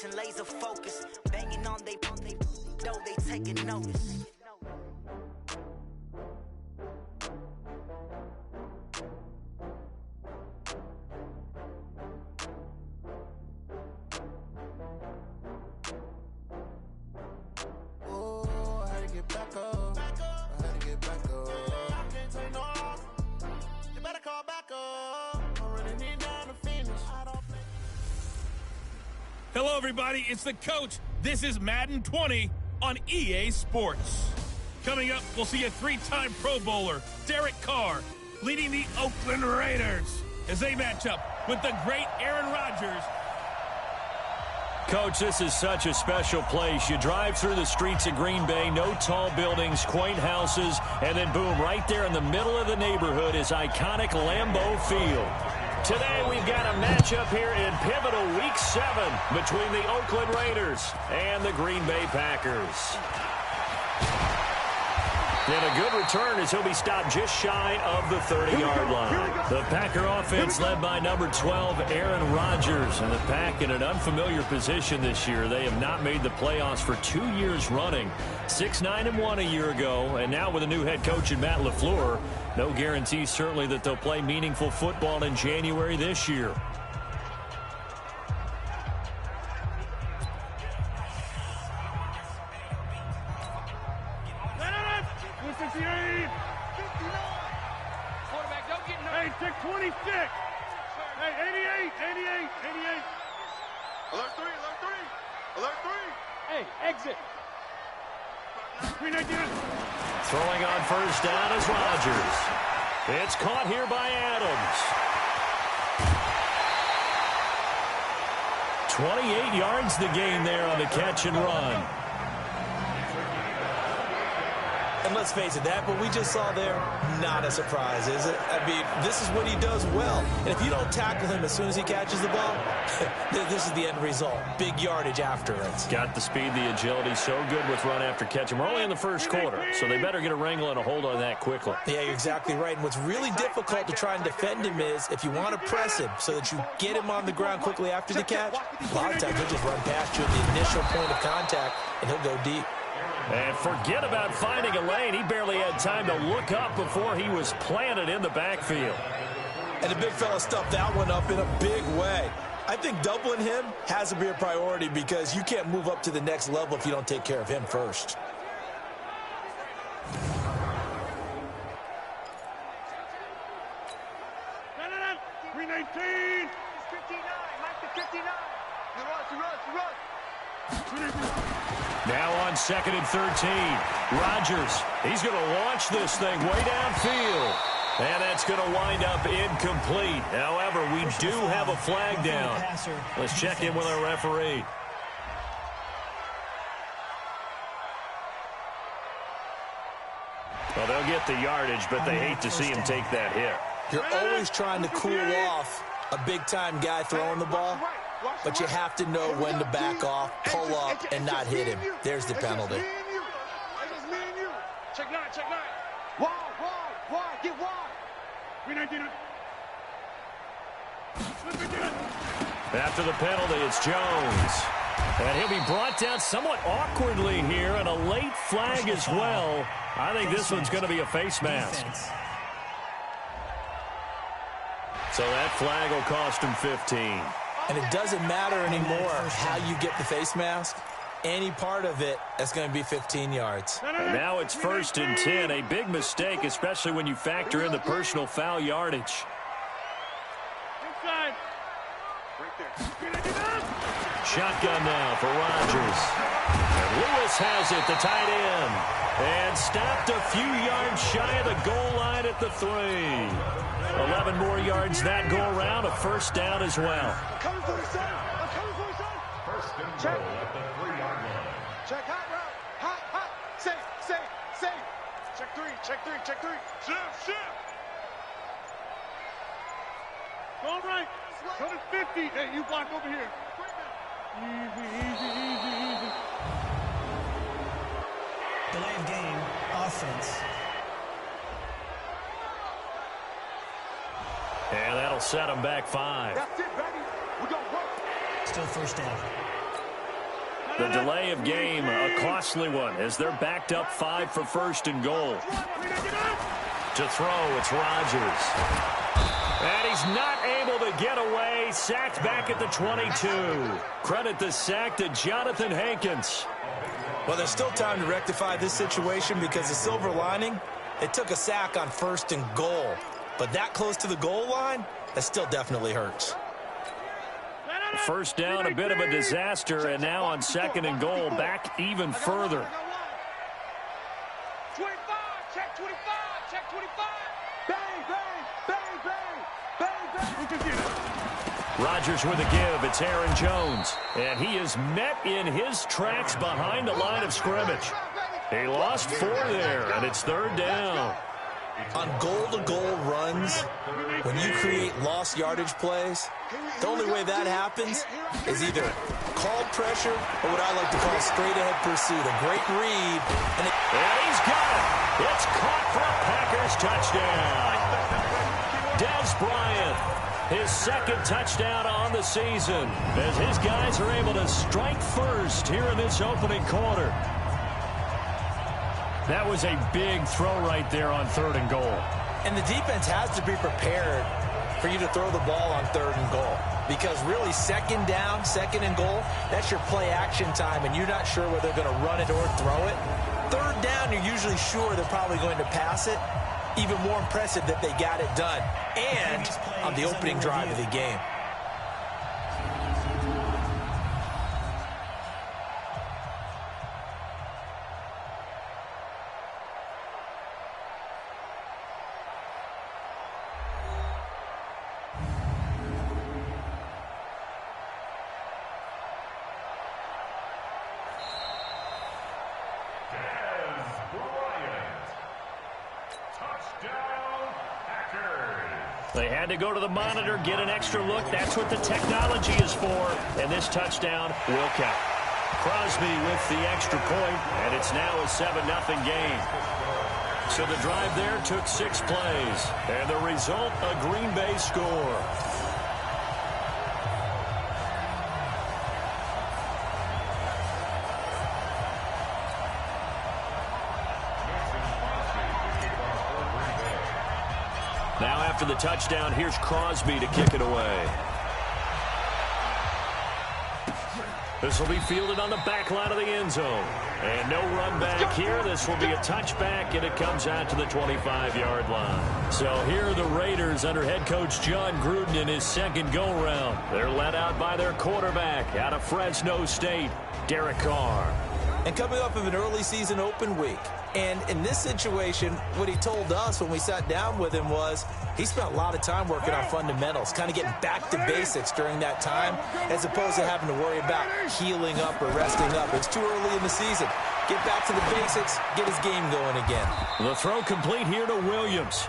attention, laser focus. Banging on they though they taking notice. Hello, everybody. It's the coach. This is Madden 20 on EA Sports. Coming up, we'll see a three-time Pro Bowler, Derek Carr, leading the Oakland Raiders as they match up with the great Aaron Rodgers. Coach, this is such a special place. You drive through the streets of Green Bay, no tall buildings, quaint houses, and then boom, right there in the middle of the neighborhood is iconic Lambeau Field. Today we've got a matchup here in pivotal Week 7 between the Oakland Raiders and the Green Bay Packers. And a good return as he'll be stopped just shy of the 30-yard line. The Packer offense led by number 12, Aaron Rodgers. And the Pack in an unfamiliar position this year. They have not made the playoffs for 2 years running. 6-9-1 a year ago. And now with a new head coach in Matt LaFleur, no guarantee certainly that they'll play meaningful football in January this year. Hey, 626. Hey, 88. Alert 3. Hey, exit. Throwing on first down is Rodgers. It's caught here by Adams. 28 yards the gain there on the catch and run. And let's face it, that what we just saw there, not a surprise, is it? I mean, this is what he does well. And if you don't tackle him as soon as he catches the ball, this is the end result. Big yardage after it. Got the speed, the agility, so good with run after catch. And we're only in the first quarter, so they better get a wrangle and a hold on that quickly. Yeah, you're exactly right. And what's really difficult to try and defend him is if you want to press him so that you get him on the ground quickly after the catch, a lot of times he'll just run past you at the initial point of contact, and he'll go deep. And forget about finding a lane. He barely had time to look up before he was planted in the backfield. And the big fella stuffed that one up in a big way. I think doubling him has to be a priority because you can't move up to the next level if you don't take care of him first. No. 319. 59. Mike the 59. You run. Now on 2nd and 13. Rodgers, he's going to launch this thing way downfield. And that's going to wind up incomplete. However, we do have a flag down. Let's check in with our referee. Well, they'll get the yardage, but they hate to see him take that hit. You're always trying to cool off a big-time guy throwing the ball. But you have to know when to back off, pull up, and not hit him. There's the penalty. Check 9. Wide. Get wide. 319. After the penalty, it's Jones. And he'll be brought down somewhat awkwardly here, and a late flag as well. I think this one's going to be a face mask. So that flag will cost him 15. And it doesn't matter anymore how you get the face mask. Any part of it, that's going to be 15 yards. And now it's 1st and 10. A big mistake, especially when you factor in the personal foul yardage. Inside. Shotgun now for Rodgers. And Lewis has it, the tight end. And stopped a few yards shy of the goal line at the 3. 11 more yards that go around, a first down as well. I'm coming for the son. First and goal at the 3-yard line. Check hot route. Hot. Safe. Check 3. Shift. Go right. Go to 50. Hey, you block over here. Easy. Delay of game, offense. And that'll set him back 5. That's it, baby. We're going to work. Still first down. The delay of game, a costly one, as they're backed up 5 for first and goal. To throw, it's Rodgers. And he's not able to get away. Sacked back at the 22. Credit the sack to Jonathan Hankins. Well, there's still time to rectify this situation because the silver lining, it took a sack on first and goal. But that close to the goal line, that still definitely hurts. First down, a bit of a disaster, and now on second and goal, back even further. 25, check 25, check 25. Bang, bang, bang, bang, bang, bang. Rodgers with a give. It's Aaron Jones. And he is met in his tracks behind the line of scrimmage. He lost 4 there, and it's third down. On goal-to-goal runs, when you create lost yardage plays, the only way that happens is either called pressure or what I like to call straight-ahead pursuit. A great read. And he's got it. It's caught for a Packers touchdown. Dez Bryant, his second touchdown on the season, as his guys are able to strike first here in this opening quarter. That was a big throw right there on third and goal. And the defense has to be prepared for you to throw the ball on third and goal. Because really, second down, second and goal, that's your play action time, and you're not sure whether they're going to run it or throw it. Third down, you're usually sure they're probably going to pass it. Even more impressive that they got it done. And on the opening drive of the game. They had to go to the monitor, get an extra look. That's what the technology is for. And this touchdown will count. Crosby with the extra point, and it's now a 7-0 game. So the drive there took 6 plays. And the result, a Green Bay score. Now after the touchdown, here's Crosby to kick it away. This will be fielded on the back line of the end zone. And no run back here. This will be a touchback, and it comes out to the 25-yard line. So here are the Raiders under head coach John Gruden in his second go-round. They're led out by their quarterback out of Fresno State, Derek Carr. And coming off of an early season open week. And in this situation, what he told us when we sat down with him was he spent a lot of time working on fundamentals, kind of getting back to basics during that time, as opposed to having to worry about healing up or resting up. It's too early in the season. Get back to the basics, get his game going again. The throw complete here to Williams.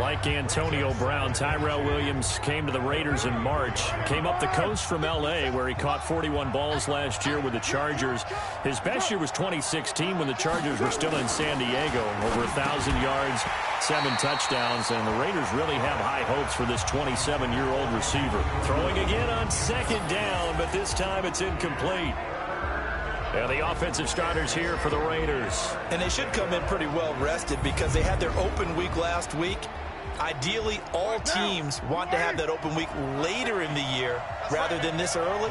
Like Antonio Brown, Tyrell Williams came to the Raiders in March. Came up the coast from L.A., where he caught 41 balls last year with the Chargers. His best year was 2016 when the Chargers were still in San Diego. Over 1,000 yards, 7 touchdowns, and the Raiders really have high hopes for this 27-year-old receiver. Throwing again on second down, but this time it's incomplete. And the offensive starters here for the Raiders. And they should come in pretty well rested because they had their open week last week. Ideally, all teams want to have that open week later in the year rather than this early.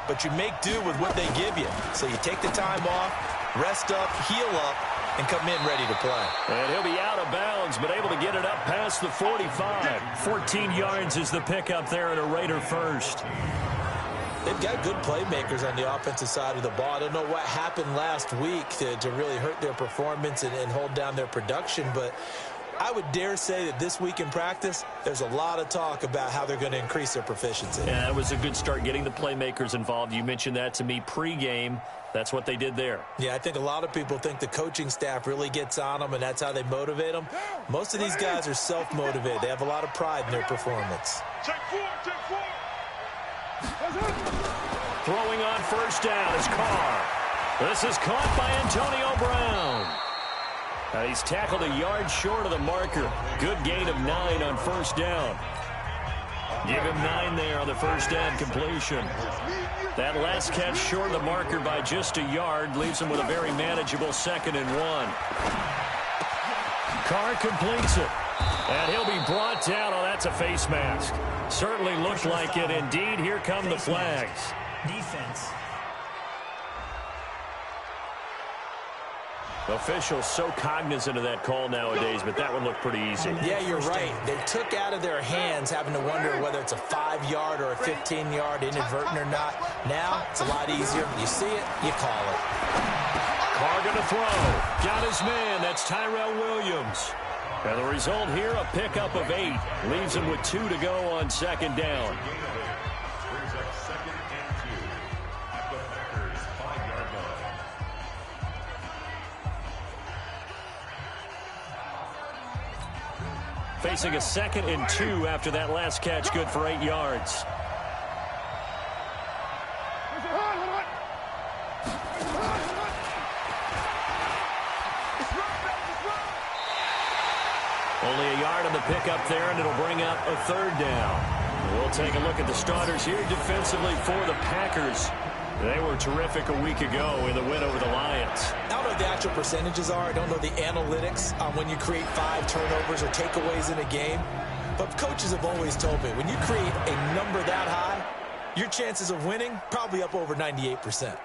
But you make do with what they give you. So you take the time off, rest up, heal up, and come in ready to play. And he'll be out of bounds, but able to get it up past the 45. 14 yards is the pickup there at a Raider first. They've got good playmakers on the offensive side of the ball. I don't know what happened last week to really hurt their performance and hold down their production, but I would dare say that this week in practice, there's a lot of talk about how they're going to increase their proficiency. Yeah, that was a good start getting the playmakers involved. You mentioned that to me pregame. That's what they did there. Yeah, I think a lot of people think the coaching staff really gets on them, and that's how they motivate them. Most of these guys are self-motivated. They have a lot of pride in their performance. Check 4, check 4. Throwing on first down is Carr. This is caught by Antonio Brown. He's tackled a yard short of the marker. Good gain of 9 on first down. Give him 9 there on the first down completion. That last catch short of the marker by just a yard leaves him with a very manageable 2nd and 1. Carr completes it. And he'll be brought down. Oh, that's a face mask. Certainly looked like it. Indeed, here come the flags. Defense. Officials so cognizant of that call nowadays, but that one looked pretty easy. Yeah, you're right. They took out of their hands having to wonder whether it's a 5-yard or a 15-yard inadvertent or not. Now, it's a lot easier. You see it, you call it. Carr going to throw. Got his man. That's Tyrell Williams. And the result here, a pickup of 8. Leaves him with 2 to go on 2nd down. Brings up 2nd and 2 at the Packers' 5-yard line. Facing a 2nd and 2 after that last catch, good for 8 yards. Only a yard on the pickup there, and it'll bring up a 3rd down. We'll take a look at the starters here defensively for the Packers. They were terrific a week ago in the win over the Lions. I don't know what the actual percentages are. I don't know the analytics on when you create 5 turnovers or takeaways in a game. But coaches have always told me, when you create a number that high, your chances of winning probably up over 98%.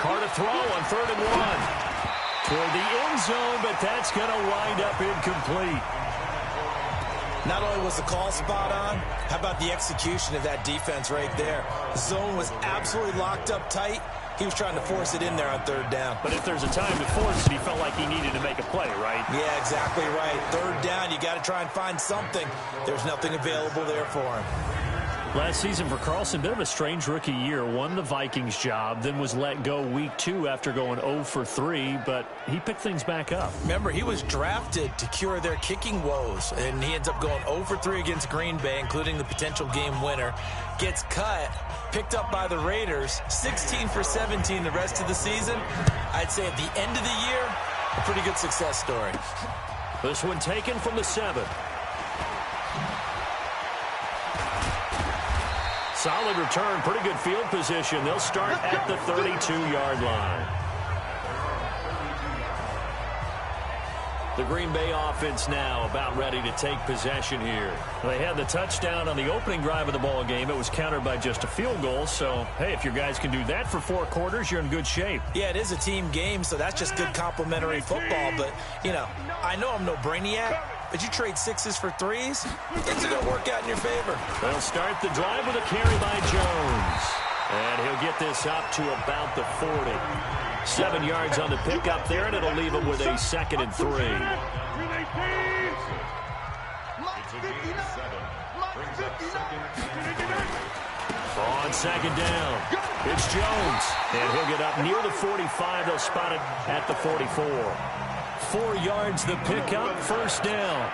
Carr to throw on 3rd and 1. Toward the end zone, but that's going to wind up incomplete. Not only was the call spot on, how about the execution of that defense right there? The zone was absolutely locked up tight. He was trying to force it in there on 3rd down. But if there's a time to force it, he felt like he needed to make a play, right? Yeah, exactly right. 3rd down, you got to try and find something. There's nothing available there for him. Last season for Carlson, bit of a strange rookie year. Won the Vikings job, then was let go week 2 after going 0 for 3, but he picked things back up. Remember, he was drafted to cure their kicking woes, and he ends up going 0 for 3 against Green Bay, including the potential game winner. Gets cut, picked up by the Raiders, 16 for 17 the rest of the season. I'd say at the end of the year, a pretty good success story. This one taken from the 7. Solid return, pretty good field position. They'll start at the 32-yard line. The Green Bay offense now about ready to take possession here. They had the touchdown on the opening drive of the ball game. It was countered by just a field goal. So, hey, if your guys can do that for 4 quarters, you're in good shape. Yeah, it is a team game, so that's just good complimentary football. But, you know, I know I'm no brainiac, but you trade 6s for 3s, things are going to work out in your favor. They'll start the drive with a carry by Jones. And he'll get this up to about the 40. 7 yards on the pickup there, and it'll leave him with a 2nd and 3. It's a gain of 7. Brings up 2nd and On 2nd down, it's Jones. And he'll get up near the 45. They'll spot it at the 44. 4 yards the pickup, 1st down.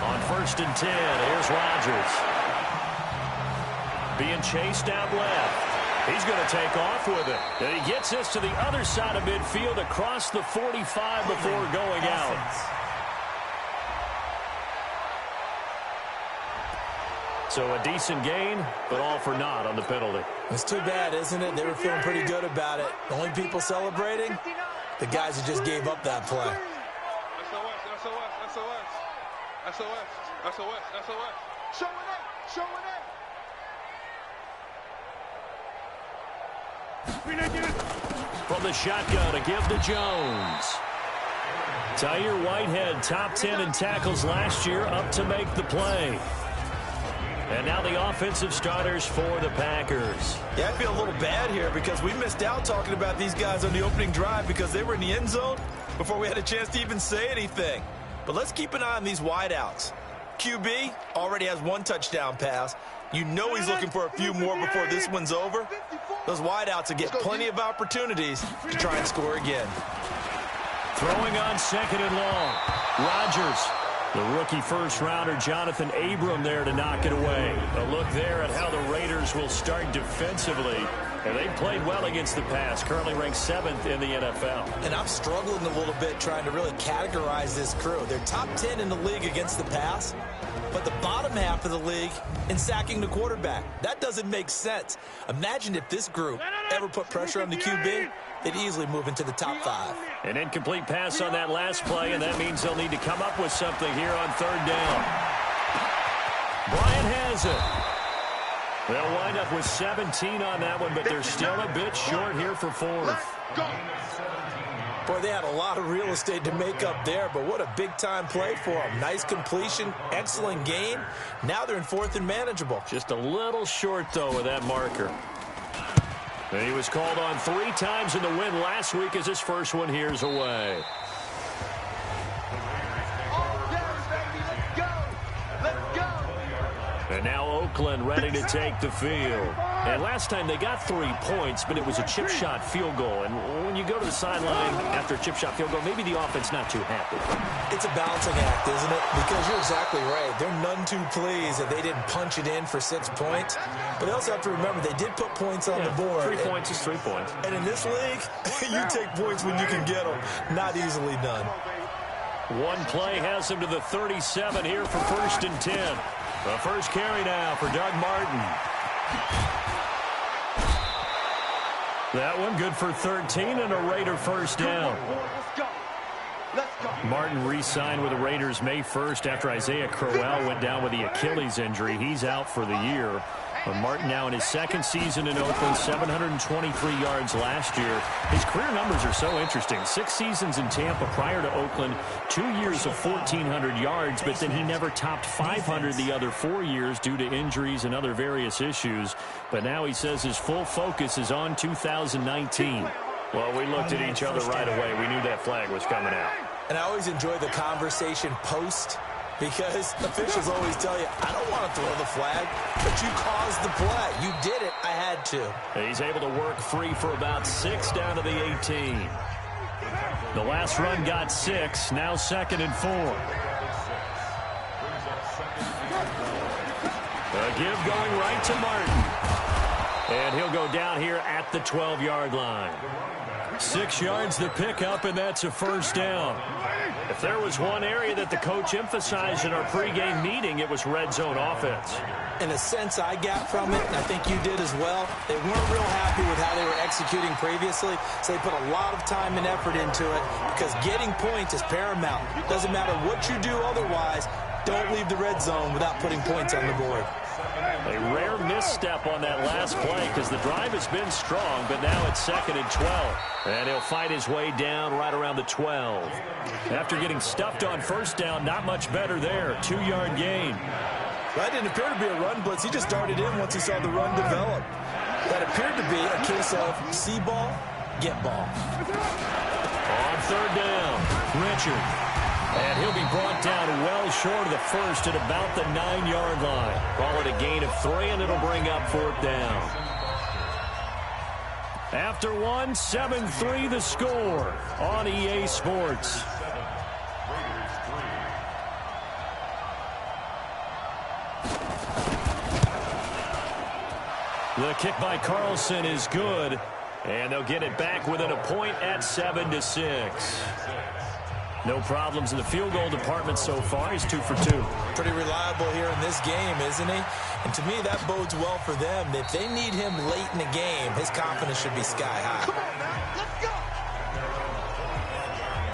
On 1st and 10, here's Rodgers. Being chased out left. He's going to take off with it. And he gets this to the other side of midfield across the 45 before going out. So a decent gain, but all for naught on the penalty. It's too bad, isn't it? They were feeling pretty good about it. The only people celebrating, the guys who just gave up that play. SOS. Showing it. From the shotgun to give to Jones. Tyre Whitehead, top 10 in tackles last year, up to make the play. And now the offensive starters for the Packers. Yeah, I feel a little bad here because we missed out talking about these guys on the opening drive because they were in the end zone before we had a chance to even say anything. But let's keep an eye on these wideouts. QB already has 1 touchdown pass. You know he's looking for a few more before this one's over. Those wideouts will get plenty of opportunities to try and score again. Throwing on 2nd and long. Rodgers The rookie first-rounder Jonathan Abram there to knock it away. A look there at how the Raiders will start defensively. And they played well against the pass, currently ranked 7th in the NFL. And I'm struggling a little bit trying to really categorize this crew. They're top 10 in the league against the pass, but the bottom half of the league in sacking the quarterback. That doesn't make sense. Imagine if this group ever put pressure on the QB, they'd easily move into the top 5. An incomplete pass on that last play, and that means they'll need to come up with something here on 3rd down. Bryant has it. They'll wind up with 17 on that one, but they're still a bit short here for 4th. Boy, they had a lot of real estate to make up there, but what a big-time play for them. Nice completion, excellent gain. Now they're in 4th and manageable. Just a little short, though, with that marker. And he was called on 3 times in the win last week as his first one here's away. And now Oakland ready to take the field. And last time they got 3 points, but it was a chip shot field goal. And when you go to the sideline after a chip shot field goal, maybe the offense not too happy. It's a balancing act, isn't it? Because you're exactly right. They're none too pleased that they didn't punch it in for 6 points. But they also have to remember they did put points on the board. 3 points is 3 points. And in this league, you take points when you can get them. Not easily done. One play has him to the 37 here for 1st and 10. The first carry now for Doug Martin. That one good for 13 and a Raider first down. Martin re-signed with the Raiders May 1st after Isaiah Crowell went down with the Achilles injury. He's out for the year. But Martin now in his 2nd season in Oakland, 723 yards last year. His career numbers are so interesting. 6 seasons in Tampa prior to Oakland, 2 years of 1,400 yards, but then he never topped 500 the other 4 years due to injuries and other various issues. But now he says his full focus is on 2019. Well, we looked at each other right away. We knew that flag was coming out. And I always enjoy the conversation post, because officials always tell you, I don't want to throw the flag, but you caused the play. You did it. I had to. He's able to work free for about 6 down to the 18. The last run got 6. Now 2nd and 4. A give going right to Martin. And he'll go down here at the 12-yard line. 6 yards the pickup, and that's a first down. If there was one area that the coach emphasized in our pregame meeting, it was red zone offense. In a sense I got from it, and I think you did as well, they weren't real happy with how they were executing previously, so they put a lot of time and effort into it, because getting points is paramount. Doesn't matter what you do otherwise, don't leave the red zone without putting points on the board. A rare misstep on that last play because the drive has been strong, but now it's 2nd and 12. And he'll fight his way down right around the 12. After getting stuffed on first down, not much better there. 2-yard gain. That didn't appear to be a run blitz. He just darted in once he saw the run develop. That appeared to be a case of see ball, get ball. On 3rd down, Richard. And he'll be brought down well short of the first at about the 9-yard line. Call it a gain of 3, and it'll bring up 4th down. After 1, 7-3 the score on EA Sports. The kick by Carlson is good, and they'll get it back within a point at 7-6. No problems in the field goal department so far. He's 2 for 2. Pretty reliable here in this game, isn't he? And to me, that bodes well for them. If they need him late in the game, his confidence should be sky high. Come on now, let's go.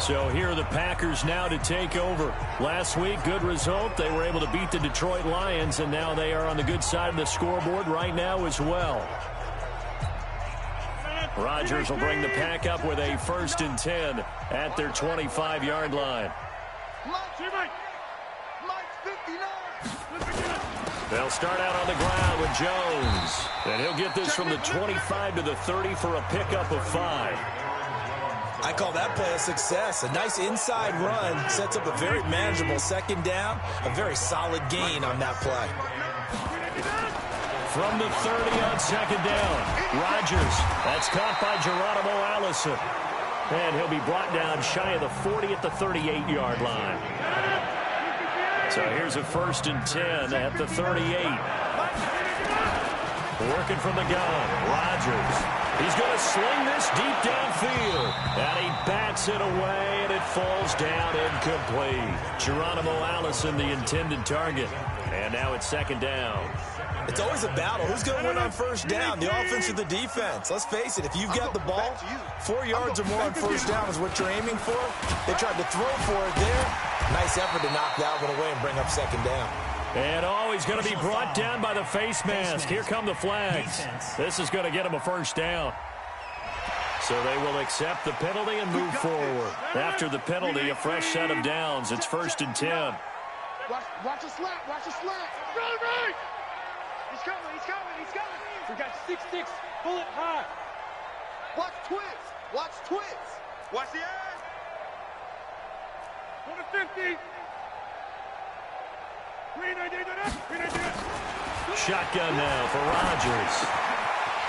So here are the Packers now to take over. Last week, good result. They were able to beat the Detroit Lions, and now they are on the good side of the scoreboard right now as well. Rodgers will bring the pack up with a 1st and 10 at their 25-yard line. They'll start out on the ground with Jones. And he'll get this from the 25 to the 30 for a pickup of 5. I call that play a success. A nice inside run sets up a very manageable 2nd down. A very solid gain on that play. From the 30 on 2nd down, Rodgers. That's caught by Geronimo Allison. And he'll be brought down shy of the 40 at the 38-yard line. So here's a 1st and 10 at the 38. Working from the gun, Rodgers. He's going to sling this deep downfield. And he bats it away, and it falls down incomplete. Geronimo Allison, the intended target. And now it's 2nd down. It's always a battle. Who's going to win on 1st down, the offense or the defense? Let's face it, if you've got the ball, 4 yards or more on 1st down is what you're aiming for. They tried to throw for it there. Nice effort to knock that one away and bring up 2nd down. And he's going to be brought down by the face mask. Here come the flags. This is going to get him a 1st down. So they will accept the penalty and move forward. After the penalty, a fresh set of downs. It's 1st and 10. Watch a slap. Watch a slap. Run, right! He's coming. He's coming. He's coming. We got 6-6. Pull it high. Watch twits. Watch twits. Watch the ass. 150. Shotgun now for Rodgers.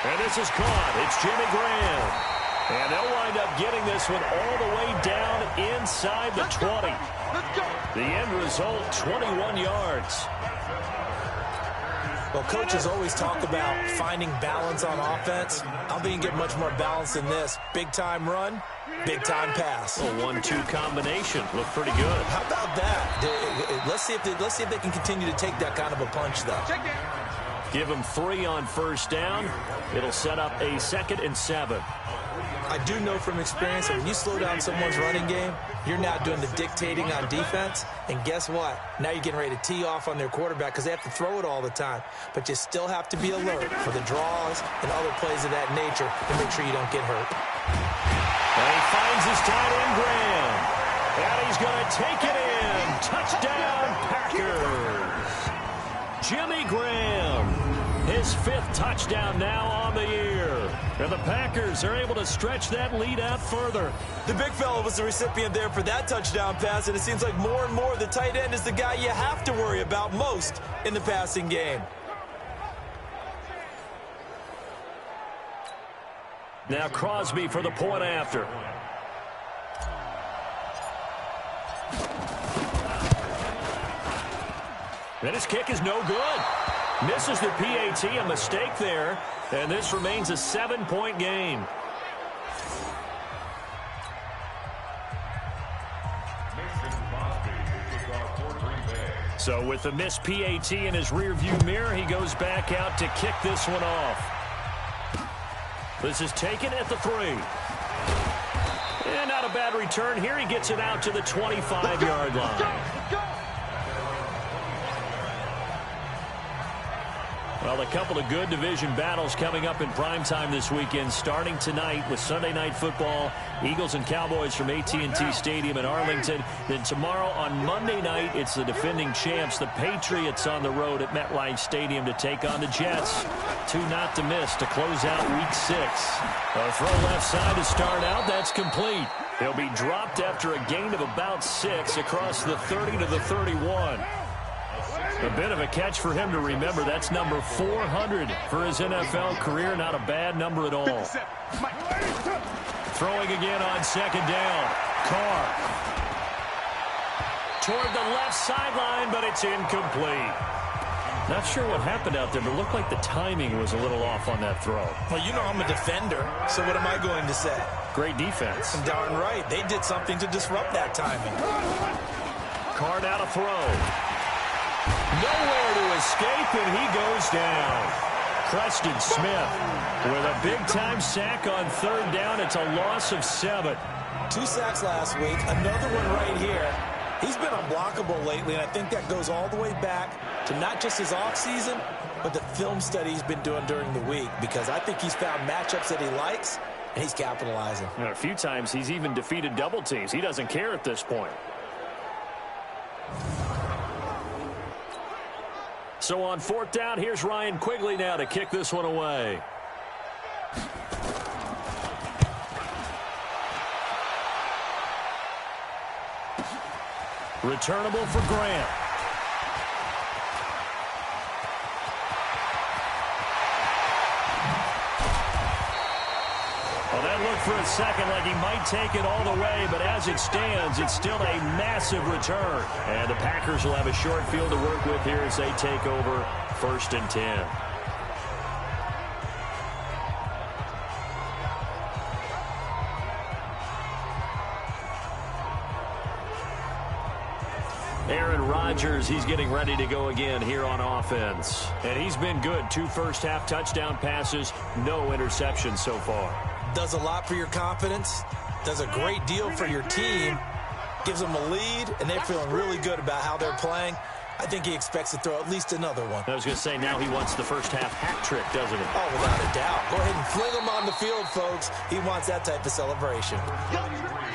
And this is caught. It's Jimmy Graham. And they'll wind up getting this one all the way down inside the 20. The end result, 21 yards. Well, coaches always talk about finding balance on offense. I don't think you can get much more balance than this. Big-time run, big-time pass. A 1-2 combination. Looked pretty good. How about that? Let's see if they can continue to take that kind of a punch, though. Give them 3 on 1st down. It'll set up a 2nd and 7. I do know from experience that when you slow down someone's running game, you're now doing the dictating on defense. And guess what? Now you're getting ready to tee off on their quarterback because they have to throw it all the time. But you still have to be alert for the draws and other plays of that nature to make sure you don't get hurt. And he finds his tight end, Graham. And he's going to take it in. Touchdown, Packers. Jimmy Graham, his 5th touchdown now on the year. And the Packers are able to stretch that lead out further. The big fella was the recipient there for that touchdown pass, and it seems like more and more the tight end is the guy you have to worry about most in the passing game. Now Crosby for the point after. And his kick is no good. Misses the PAT, a mistake there. And this remains a 7-point game. So with the missed PAT in his rearview mirror, he goes back out to kick this one off. This is taken at the 3. And not a bad return here. He gets it out to the 25-yard line. Well, a couple of good division battles coming up in primetime this weekend, starting tonight with Sunday Night Football, Eagles and Cowboys from AT&T Stadium in Arlington. Then tomorrow on Monday night, it's the defending champs, the Patriots, on the road at MetLife Stadium to take on the Jets. 2 not to miss to close out Week 6. A throw left side to start out. That's complete. He'll be dropped after a gain of about 6 across the 30 to the 31. A bit of a catch for him to remember. That's number 400 for his NFL career. Not a bad number at all. Throwing again on 2nd down. Carr. Toward the left sideline, but it's incomplete. Not sure what happened out there, but it looked like the timing was a little off on that throw. Well, you know I'm a defender, so what am I going to say? Great defense. Darn right. They did something to disrupt that timing. Carr now to throw. Nowhere to escape, and he goes down. Preston Smith with a big-time sack on 3rd down. It's a loss of 7. 2 sacks last week, another one right here. He's been unblockable lately, and I think that goes all the way back to not just his offseason, but the film study he's been doing during the week, because I think he's found matchups that he likes, and he's capitalizing. And a few times he's even defeated double teams. He doesn't care at this point. So on 4th down, here's Ryan Quigley now to kick this one away. Returnable for Grant. Well, that looked for a second like he might take it all the way, but as it stands, it's still a massive return. And the Packers will have a short field to work with here as they take over 1st and 10. Aaron Rodgers, he's getting ready to go again here on offense. And he's been good. 2 first-half touchdown passes, no interceptions so far. Does a lot for your confidence, does a great deal for your team, gives them a lead, and they're feeling really good about how they're playing. I think he expects to throw at least another one. I was going to say, now he wants the first-half hat trick, doesn't he? Oh, without a doubt. Go ahead and fling him on the field, folks. He wants that type of celebration.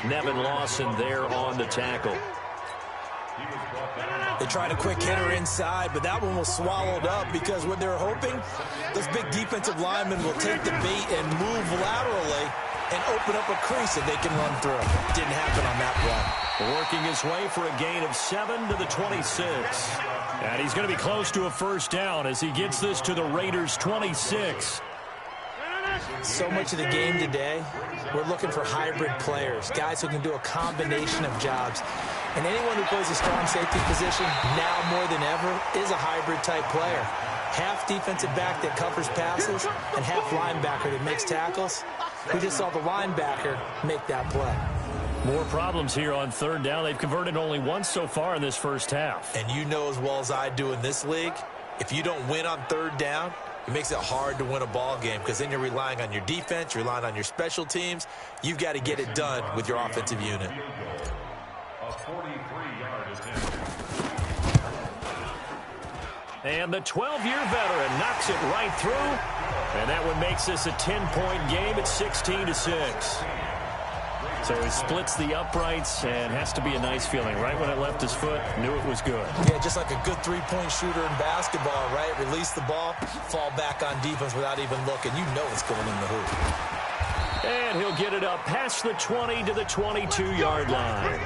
Nevin Lawson there on the tackle. They tried a quick hitter inside, but that one was swallowed up because what they're hoping, those big defensive linemen will take the bait and move laterally and open up a crease that they can run through. Didn't happen on that play. Working his way for a gain of 7 to the 26. And he's going to be close to a first down as he gets this to the Raiders' 26. So much of the game today, we're looking for hybrid players, guys who can do a combination of jobs. And anyone who plays a strong safety position, now more than ever, is a hybrid-type player. Half defensive back that covers passes and half linebacker that makes tackles. We just saw the linebacker make that play. More problems here on 3rd down. They've converted only once so far in this first half. And you know as well as I do in this league, if you don't win on 3rd down, it makes it hard to win a ball game because then you're relying on your defense, you're relying on your special teams. You've got to get it done with your offensive unit. A 43-yard attempt. And the 12-year veteran knocks it right through. And that one makes this a 10-point game at 16-6. So he splits the uprights and has to be a nice feeling. Right when it left his foot, knew it was good. Yeah, just like a good three-point shooter in basketball, right? Release the ball, fall back on defense without even looking. You know it's going in the hoop. And he'll get it up past the 20 to the 22-yard line.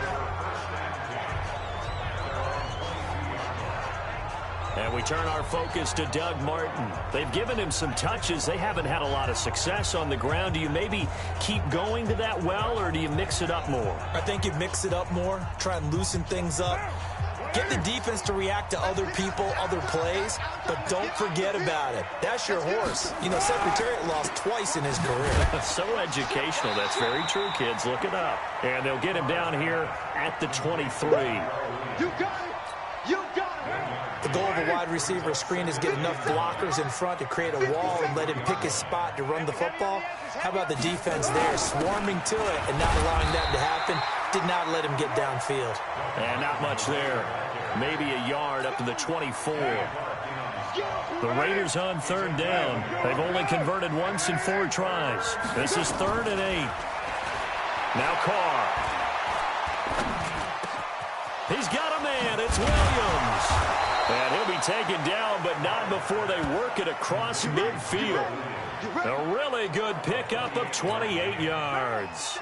And we turn our focus to Doug Martin. They've given him some touches. They haven't had a lot of success on the ground. Do you maybe keep going to that well, or do you mix it up more? I think you mix it up more, try and loosen things up. Get the defense to react to other people, other plays, but don't forget about it. That's your horse. You know, Secretariat lost twice in his career. So educational. That's very true, kids. Look it up. And they'll get him down here at the 23. You got it! You got it! The goal of a wide receiver screen is get enough blockers in front to create a wall and let him pick his spot to run the football. How about the defense there, swarming to it and not allowing that to happen? Did not let him get downfield. And not much there. Maybe a yard up to the 24. The Raiders on 3rd down. They've only converted once in 4 tries. This is 3rd and 8. Now Carr. He's got a man. It's Williams. And he'll be taken down, but not before they work it across midfield. A really good pickup of 28 yards.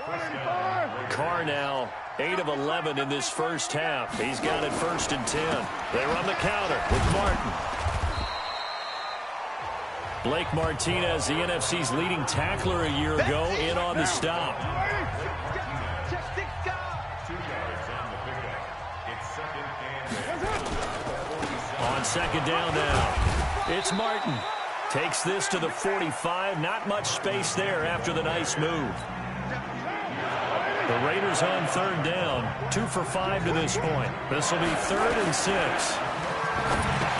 Carr now 8 of 11 in this first half. He's got it 1st and 10. They run the counter with Martin. Blake Martinez, the NFC's leading tackler a year ago, in on the stop. On 2nd down now, it's Martin. Takes this to the 45. Not much space there after the nice move. The Raiders on 3rd down. 2 for 5 to this point. This will be 3rd and 6.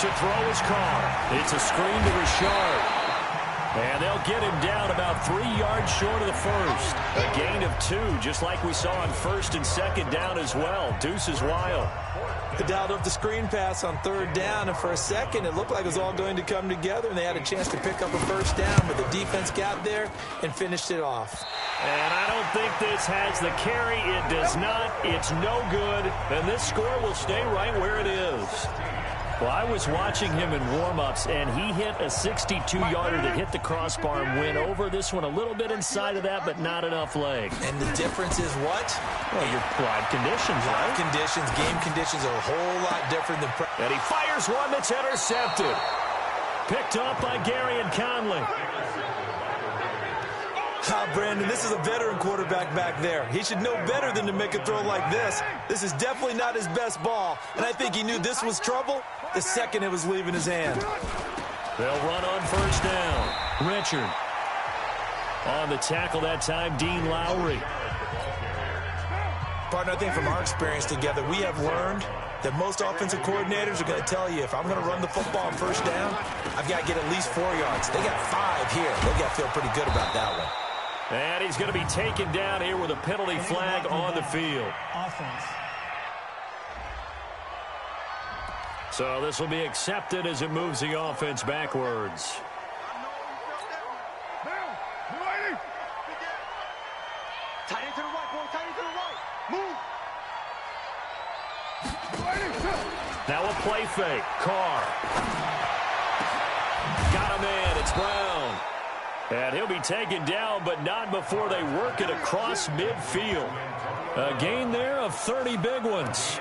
To throw is Carr. It's a screen to Richard. And they'll get him down about 3 yards short of the first. A gain of 2, just like we saw on 1st and 2nd down as well. Deuce is wild. They dialed up the screen pass on 3rd down, and for a second it looked like it was all going to come together, and they had a chance to pick up a first down, but the defense got there and finished it off. And I don't think this has the carry. It does not. It's no good. And this score will stay right where it is. Well, I was watching him in warm-ups, and he hit a 62-yarder that hit the crossbar and went over. This one a little bit inside of that, but not enough leg. And the difference is what? Well, your live conditions, right? Live conditions, game conditions are a whole lot different than... And he fires one that's intercepted. Picked up by Gary and Conley. Brandon, this is a veteran quarterback back there. He should know better than to make a throw like this. This is definitely not his best ball, and I think he knew this was trouble the second it was leaving his hand. They'll run on first down. Richard. On the tackle that time, Dean Lowry. Partner, I think from our experience together, we have learned that most offensive coordinators are going to tell you, if I'm going to run the football on first down, I've got to get at least 4 yards. They got 5 here. They got to feel pretty good about that one. And he's going to be taken down here with a penalty flag on the field. Offense. So this will be accepted as it moves the offense backwards. Tight end to the right, boy. Tight end to the right. Move. Now a play fake. Carr. Got a man. It's Brown. And he'll be taken down, but not before they work it across midfield. A gain there of 30 big ones.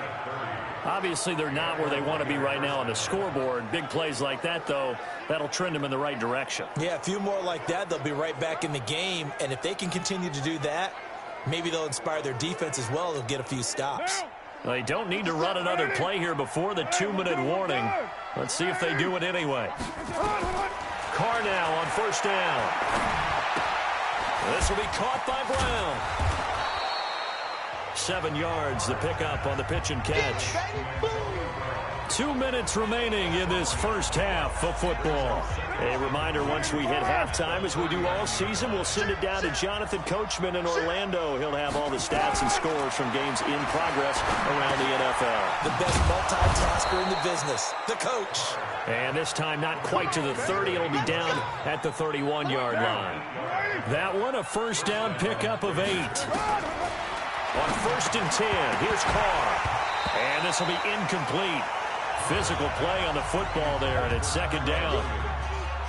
Obviously, they're not where they want to be right now on the scoreboard. Big plays like that, though, that'll trend them in the right direction. Yeah, a few more like that, they'll be right back in the game. And if they can continue to do that, maybe they'll inspire their defense as well. They'll get a few stops. They don't need to run another play here before the 2-minute warning. Let's see if they do it anyway. Carr now on first down. This will be caught by Brown. 7 yards, the pickup on the pitch and catch. 2 minutes remaining in this first half of football. A reminder, once we hit halftime, as we do all season, we'll send it down to Jonathan Coachman in Orlando. He'll have all the stats and scores from games in progress around the NFL. The best multitasker in the business, the coach. And this time not quite to the 30. It'll be down at the 31-yard line. That one, a first down pickup of 8. On first and 10, here's Carr. And this will be incomplete. Physical play on the football there, and it's second down.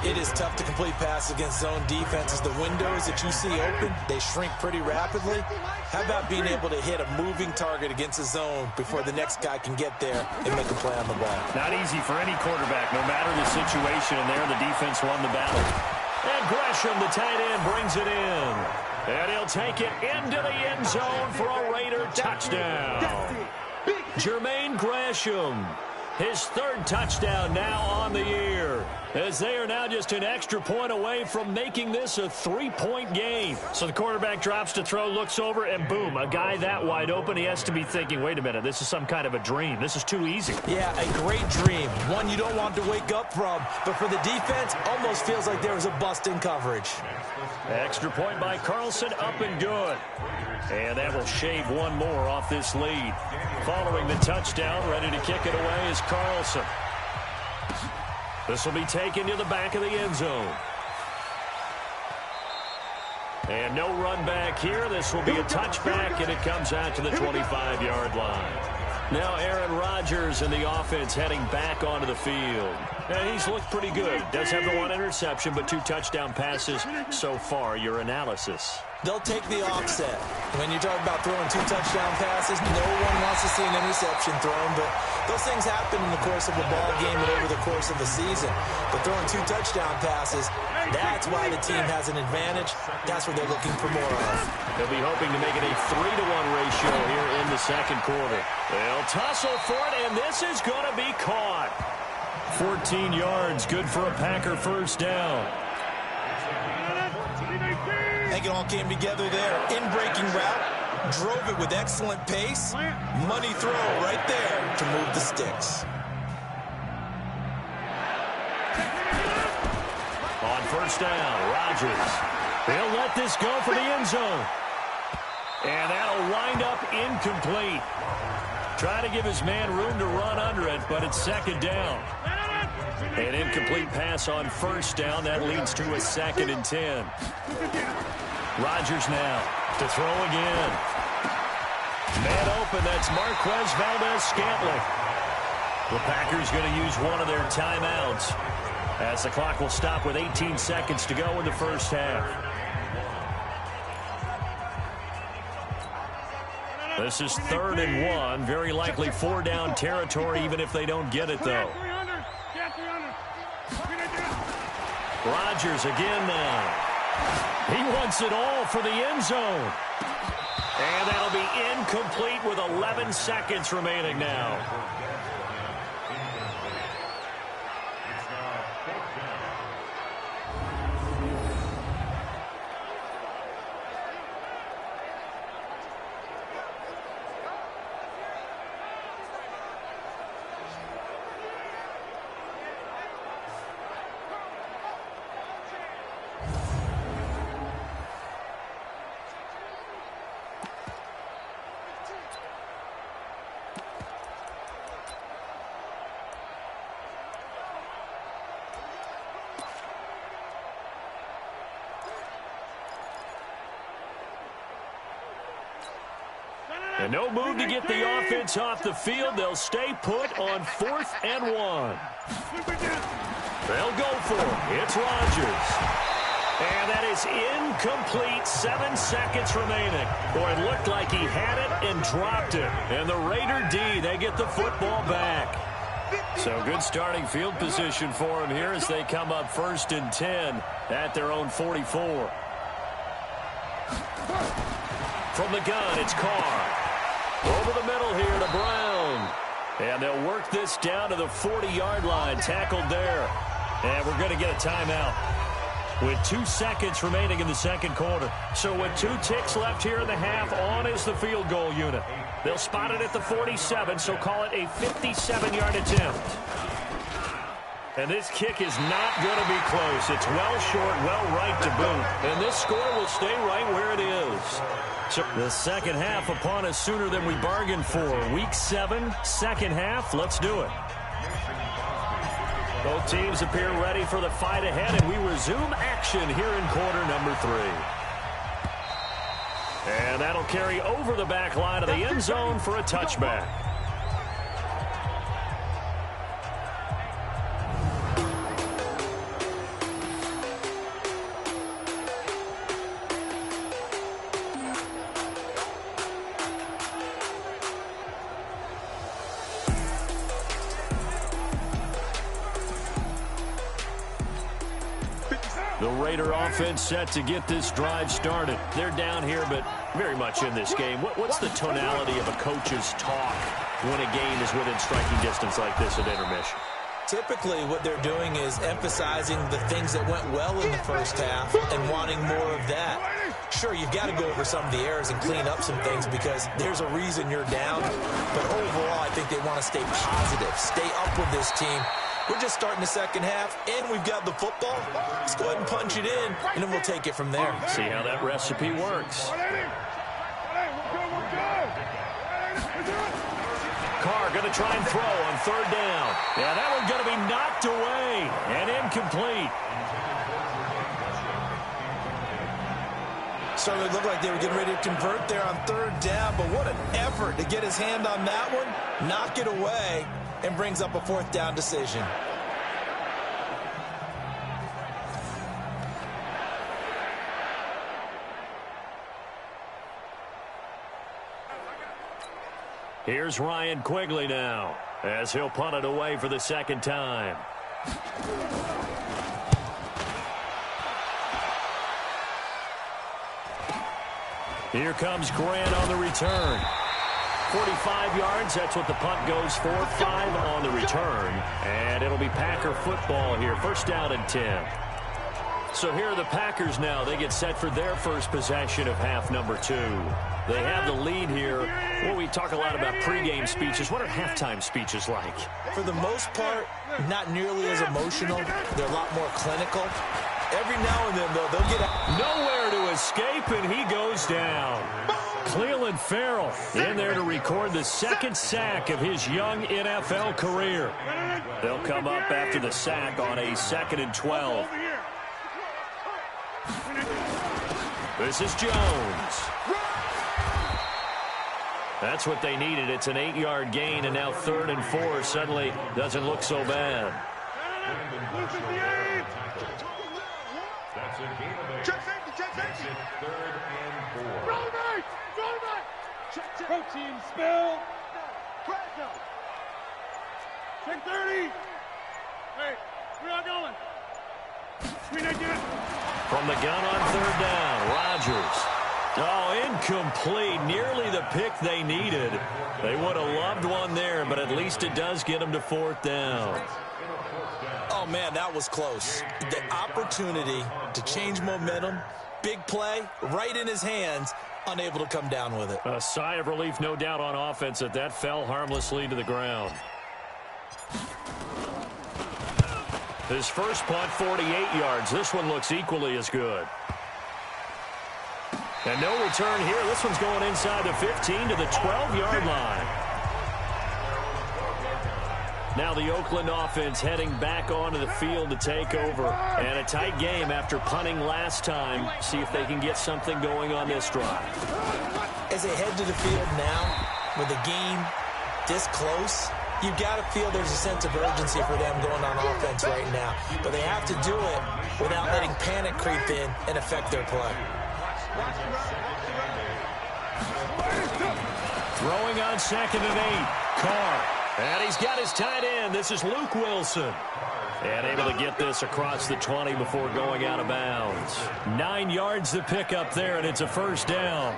It is tough to complete passes against zone defenses. The windows that you see open, they shrink pretty rapidly. How about being able to hit a moving target against a zone before the next guy can get there and make a play on the ball? Not easy for any quarterback, no matter the situation, and there the defense won the battle. And Gresham, the tight end, brings it in. And he'll take it into the end zone for a Raider touchdown. Jermaine Gresham, his 3rd touchdown now on the year, as they are now just an extra point away from making this a 3-point game. So the quarterback drops to throw, looks over, and boom, a guy that wide open. He has to be thinking, wait a minute, this is some kind of a dream. This is too easy. Yeah, a great dream. One you don't want to wake up from. But for the defense, almost feels like there was a bust in coverage. Extra point by Carlson, up and good. And that will shave one more off this lead. Following the touchdown, ready to kick it away is Carlson. This will be taken to the back of the end zone. And no run back here. This will be a touchback, and it comes out to the 25-yard line. Now Aaron Rodgers and the offense heading back onto the field. Now he's looked pretty good. Does have the 1 interception, but 2 touchdown passes so far. Your analysis? They'll take the offset. When you talk about throwing 2 touchdown passes, no one wants to see an interception thrown, but those things happen in the course of a ball game and over the course of the season. But throwing 2 touchdown passes, that's why the team has an advantage. That's what they're looking for more of. They'll be hoping to make it a 3-to-1 ratio here in the second quarter. They'll tussle for it, and this is going to be caught. 14 yards, good for a Packer first down. I think it all came together there. In-breaking route, drove it with excellent pace. Money throw right there to move the sticks. On first down, Rodgers. He'll let this go for the end zone. And that'll wind up incomplete. Trying to give his man room to run under it, but it's second down. An incomplete pass on first down. That leads to a 2nd and 10. Rodgers now to throw again. Man open, that's Marquez Valdez-Scantling. The Packers going to use one of their timeouts as the clock will stop with 18 seconds to go in the first half. This is 3rd and 1. Very likely 4-down territory, even if they don't get it, though. Rodgers again now. He wants it all for the end zone. And that'll be incomplete with 11 seconds remaining now. And no move to get the offense off the field. They'll stay put on 4th and 1. They'll go for it. It's Rodgers. And that is incomplete. 7 seconds remaining. Boy, it looked like he had it and dropped it. And the Raider D, they get the football back. So good starting field position for him here as they come up 1st and 10 at their own 44. From the gun, it's Carr. Over the middle here to Brown. And they'll work this down to the 40-yard line. Tackled there. And we're going to get a timeout with 2 seconds remaining in the second quarter. So with 2 ticks left here in the half, on is the field goal unit. They'll spot it at the 47, so call it a 57-yard attempt. And this kick is not going to be close. It's well short, well right to boot. And this score will stay right where it is. So the second half upon us sooner than we bargained for. Week 7, second half. Let's do it. Both teams appear ready for the fight ahead, and we resume action here in quarter number 3. And that'll carry over the back line of the end zone for a touchback. The Raider offense set to get this drive started. They're down here, but very much in this game. What's the tonality of a coach's talk when a game is within striking distance like this at intermission? Typically, what they're doing is emphasizing the things that went well in the first half and wanting more of that. Sure, you've got to go over some of the errors and clean up some things because there's a reason you're down. But overall, I think they want to stay positive, stay up with this team. We're just starting the second half, and we've got the football. Let's go ahead and punch it in, and then we'll take it from there. See how that recipe works. Carr going to try and throw on 3rd down. Yeah, that one's going to be knocked away and incomplete. Certainly looked like they were getting ready to convert there on 3rd down, but what an effort to get his hand on that one, knock it away, and brings up a 4th down decision. Here's Ryan Quigley now as he'll punt it away for the second time. Here comes Grant on the return. 45 yards, that's what the punt goes for. 5 on the return. And it'll be Packer football here. 1st down and 10. So here are the Packers now. They get set for their first possession of half number 2. They have the lead here. Well, we talk a lot about pregame speeches. What are halftime speeches like? For the most part, not nearly as emotional. They're a lot more clinical. Every now and then, though, they'll get nowhere to escape, and he goes down. Cleveland Farrell in there to record the second sack of his young NFL career. They'll come up after the sack on a 2nd and 12. This is Jones. That's what they needed. It's an 8-yard gain, and now 3rd and 4 suddenly doesn't look so bad. Pro team spell. Check 30. Hey, where y'all going? Screen again. From the gun on third down, Rodgers. Oh, incomplete. Nearly the pick they needed. They would have loved one there, but at least it does get them to fourth down. Oh, man, that was close. The opportunity to change momentum, big play, right in his hands, unable to come down with it. A sigh of relief, no doubt, on offense that fell harmlessly to the ground. His first punt, 48 yards. This one looks equally as good. And no return here. This one's going inside the 15 to the 12-yard line. Now the Oakland offense heading back onto the field to take over. And a tight game after punting last time. See if they can get something going on this drive. As they head to the field now, with the game this close, you've got to feel there's a sense of urgency for them going on offense right now. But they have to do it without letting panic creep in and affect their play. Throwing on 2nd and 8. Carr. And he's got his tight end. This is Luke Wilson. And able to get this across the 20 before going out of bounds. 9 yards to pick up there, and it's a first down.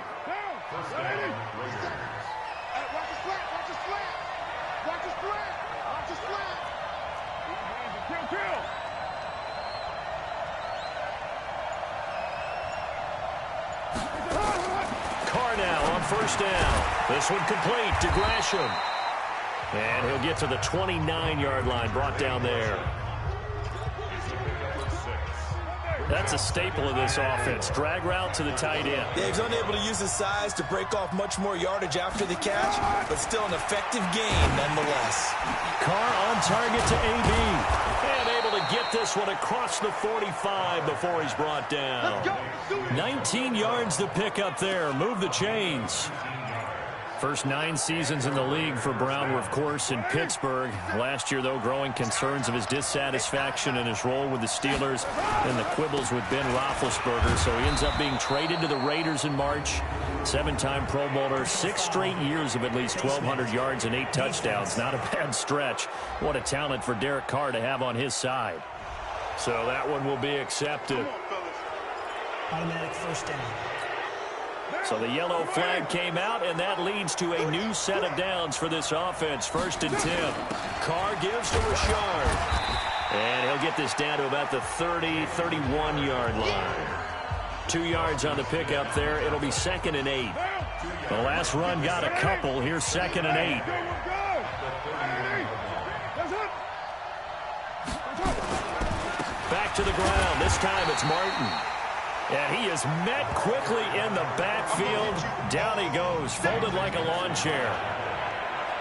Carr now on first down. This one complete to Gresham. And he'll get to the 29-yard line, brought down there. That's a staple of this offense. Drag route to the tight end. Yeah, he's unable to use his size to break off much more yardage after the catch, but still an effective gain nonetheless. Carr on target to AB. And able to get this one across the 45 before he's brought down. 19 yards to pick up there. Move the chains. First 9 seasons in the league for Brown were, of course, in Pittsburgh. Last year, though, growing concerns of his dissatisfaction in his role with the Steelers and the quibbles with Ben Roethlisberger. So he ends up being traded to the Raiders in March. 7-time Pro Bowler, 6 straight years of at least 1,200 yards and 8 touchdowns. Not a bad stretch. What a talent for Derek Carr to have on his side. So that one will be accepted. Automatic first down. So the yellow flag came out, and that leads to a new set of downs for this offense. 1st and 10. Carr gives to Richard. And he'll get this down to about the 30, 31-yard line. 2 yards on the pickup there. It'll be 2nd and 8. The last run got a couple. Here's 2nd and 8. Back to the ground. This time it's Martin. And he is met quickly in the backfield. Down he goes, folded like a lawn chair.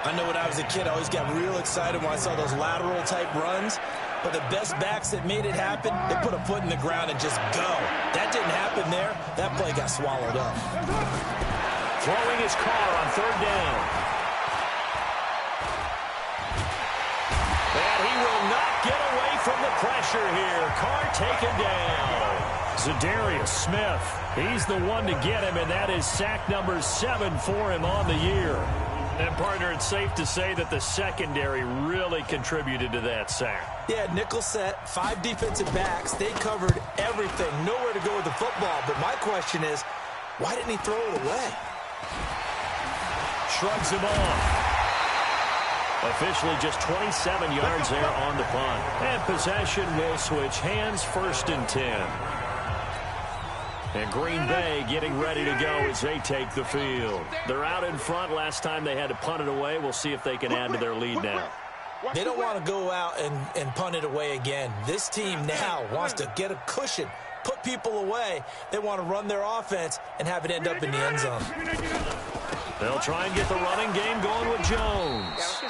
I know when I was a kid, I always got real excited when I saw those lateral-type runs. But the best backs that made it happen, they put a foot in the ground and just go. That didn't happen there. That play got swallowed up. Throwing his Carr on 3rd down. And he will not get away from the pressure here. Carr taken down. Zadarius Smith, he's the one to get him, and that is sack number 7 for him on the year. And, partner, it's safe to say that the secondary really contributed to that sack. Yeah, nickel set, 5 defensive backs. They covered everything. Nowhere to go with the football. But my question is, why didn't he throw it away? Shrugs him off. Officially just 27 yards there on the punt. And possession will switch hands. 1st and 10. And Green Bay getting ready to go as they take the field. They're out in front. Last time they had to punt it away. We'll see if they can add to their lead now. They don't want to go out and punt it away again. This team now wants to get a cushion, put people away. They want to run their offense and have it end up in the end zone. They'll try and get the running game going with Jones.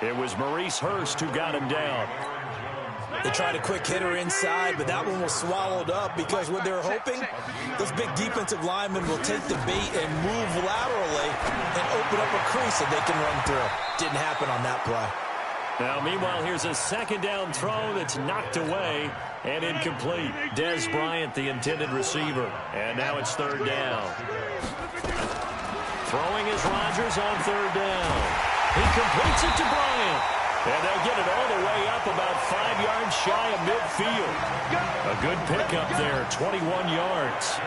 It was Maurice Hurst who got him down. They tried a quick hitter inside, but that one was swallowed up because what they're hoping, those big defensive linemen will take the bait and move laterally and open up a crease that they can run through. Didn't happen on that play. Now, meanwhile, here's a 2nd down throw that's knocked away and incomplete. Dez Bryant, the intended receiver. And now it's 3rd down. Throwing is Rodgers on 3rd down. He completes it to Bryant. And they'll get it all the way up about 5 yards shy of midfield. A good pickup there, 21 yards.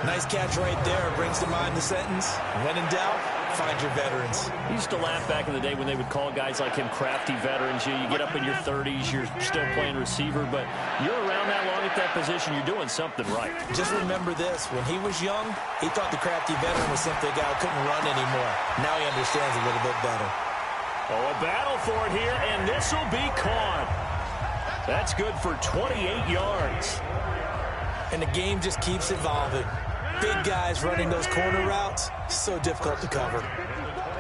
Nice catch right there. Brings to mind the sentence, when in doubt, find your veterans. I used to laugh back in the day when they would call guys like him crafty veterans. You get up in your 30s, you're still playing receiver, but you're around that long at that position, you're doing something right. Just remember this. When he was young, he thought the crafty veteran was simply a guy who couldn't run anymore. Now he understands a little bit better. Oh, a battle for it here, and this will be caught. That's good for 28 yards. And the game just keeps evolving. Big guys running those corner routes, so difficult to cover.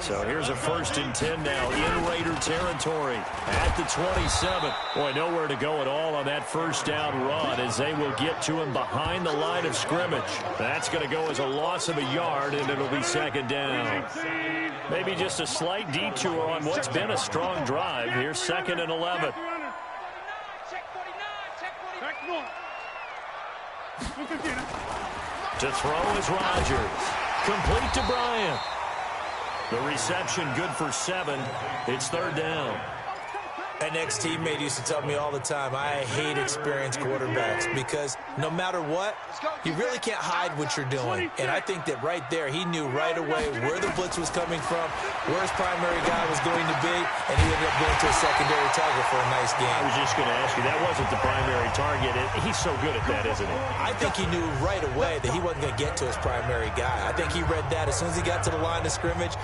So here's a 1st and 10 now in Raider territory at the 27. Boy, nowhere to go at all on that first down run as they will get to him behind the line of scrimmage. That's going to go as a loss of a yard, and it'll be 2nd down. Maybe just a slight detour on what's been a strong drive. Here's 2nd and 11. To throw is Rodgers. Complete to Bryant. The reception good for 7. It's 3rd down. An ex-teammate used to tell me all the time, I hate experienced quarterbacks because no matter what, you really can't hide what you're doing. And I think that right there, he knew right away where the blitz was coming from, where his primary guy was going to be, and he ended up going to a secondary target for a nice game. I was just going to ask you, that wasn't the primary target. He's so good at that, isn't he? I think he knew right away that he wasn't going to get to his primary guy. I think he read that as soon as he got to the line of scrimmage,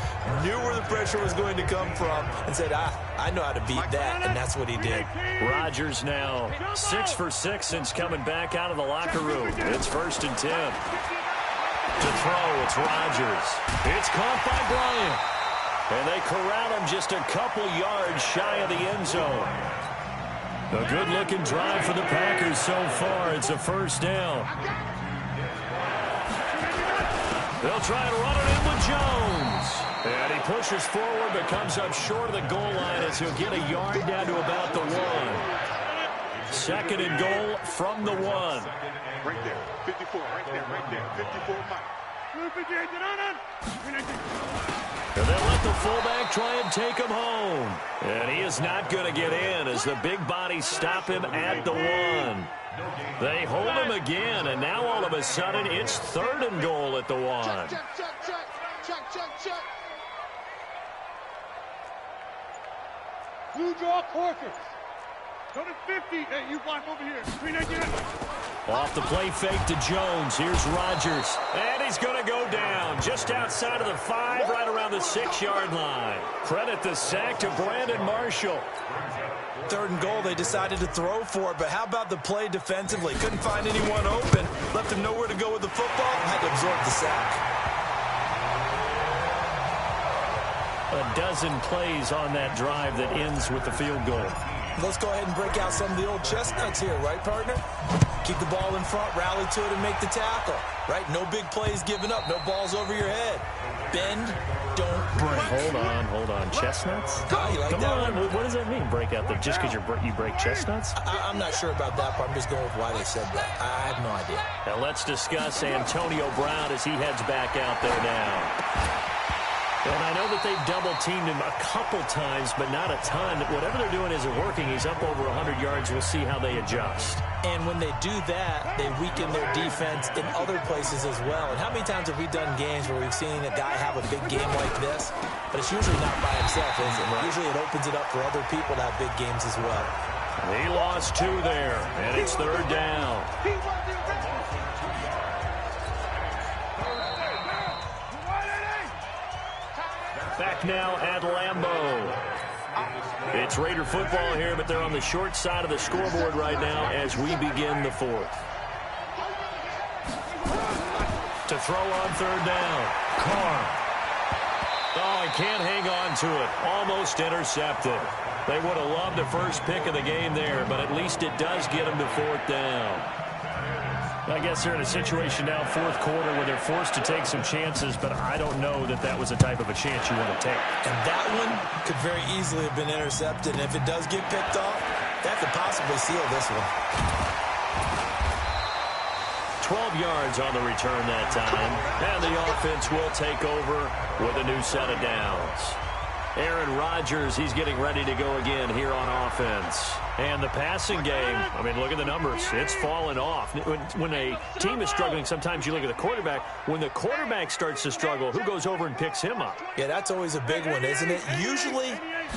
knew where the pressure was going to come from, and said, I know how to beat that. And that's what he did. Rodgers now 6 for 6 since coming back out of the locker room. It's 1st and 10. To throw, it's Rodgers. It's caught by Bryant. And they corral him just a couple yards shy of the end zone. A good-looking drive for the Packers so far. It's a 1st down. They'll try and run it in with Jones. And he pushes forward but comes up short of the goal line as he'll get a yard down to about the 1. 2nd and goal from the 1. Right there, 54, right there, 54 And they'll let the fullback try and take him home. And he is not going to get in as the big bodies stop him at the 1. They hold him again, and now all of a sudden it's 3rd and goal at the 1. Check. Blue draw quarters. Go to 50. Hey, you block over here. 399. Off the play fake to Jones. Here's Rodgers. And he's going to go down just outside of the 5, right around the 6-yard line. Credit the sack to Brandon Marshall. 3rd and goal, they decided to throw for it, but how about the play defensively? Couldn't find anyone open. Left him nowhere to go with the football. Had to absorb the sack. A dozen plays on that drive that ends with the field goal. Let's go ahead and break out some of the old chestnuts here, right, partner? Keep the ball in front, rally to it, and make the tackle, right? No big plays given up, no balls over your head. Bend, don't break. Hold on. Chestnuts? Oh, you like Come that on. one? What does that mean, break out? Just because you break chestnuts? I'm not sure about that part. I'm just going with why they said that. I have no idea. Now let's discuss Antonio Brown as he heads back out there now. And I know that they've double-teamed him a couple times, but not a ton. Whatever they're doing isn't working. He's up over 100 yards. We'll see how they adjust. And when they do that, they weaken their defense in other places as well. And how many times have we done games where we've seen a guy have a big game like this? But it's usually not by himself, is it? Usually it opens it up for other people to have big games as well. He lost 2 there, and it's 3rd down. Back now at Lambeau. It's Raider football here, but they're on the short side of the scoreboard right now as we begin the 4th. To throw on 3rd down. Carr. Oh, he can't hang on to it. Almost intercepted. They would have loved the first pick of the game there, but at least it does get them to 4th down. I guess they're in a situation now, 4th quarter, where they're forced to take some chances, but I don't know that that was the type of a chance you want to take. And that one could very easily have been intercepted. And if it does get picked off, that could possibly seal this one. 12 yards on the return that time. And the offense will take over with a new set of downs. Aaron Rodgers, he's getting ready to go again here on offense. And the passing game, I mean, look at the numbers. It's fallen off. When a team is struggling, sometimes you look at the quarterback. When the quarterback starts to struggle, who goes over and picks him up? Yeah, that's always a big one, isn't it? Usually,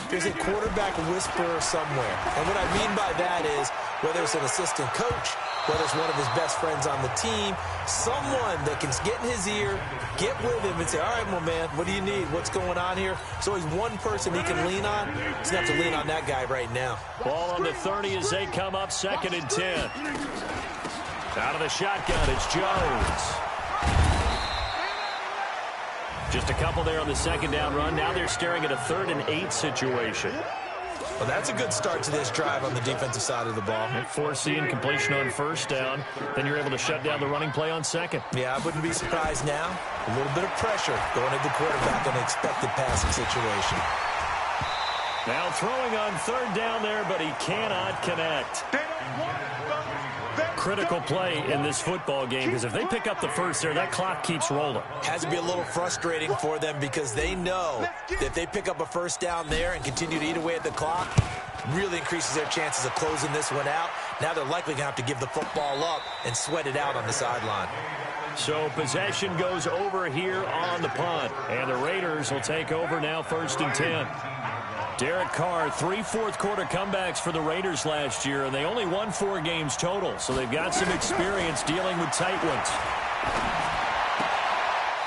there's a quarterback whisperer somewhere. And what I mean by that is, whether it's an assistant coach, whether it's one of his best friends on the team, someone that can get in his ear, get with him and say, all right, my man, what do you need? What's going on here? So he's one person he can lean on. He's going to have to lean on that guy right now. Ball on the 30 as they come up, 2nd and 10. Out of the shotgun, it's Jones. Just a couple there on the 2nd down run. Now they're staring at a 3rd and 8 situation. Well, that's a good start to this drive on the defensive side of the ball. And force the incompletion on 1st down. Then you're able to shut down the running play on 2nd. Yeah, I wouldn't be surprised now. A little bit of pressure going at the quarterback in an expected passing situation. Now throwing on 3rd down there, but he cannot connect. Critical play in this football game, because if they pick up the first there, that clock keeps rolling. Has to be a little frustrating for them because they know that if they pick up a 1st down there and continue to eat away at the clock, really increases their chances of closing this one out. Now they're likely going to have to give the football up and sweat it out on the sideline. So possession goes over here on the punt, and the Raiders will take over now, 1st and 10. Derek Carr, 3 fourth-quarter comebacks for the Raiders last year, and they only won 4 games total, so they've got some experience dealing with tight ones.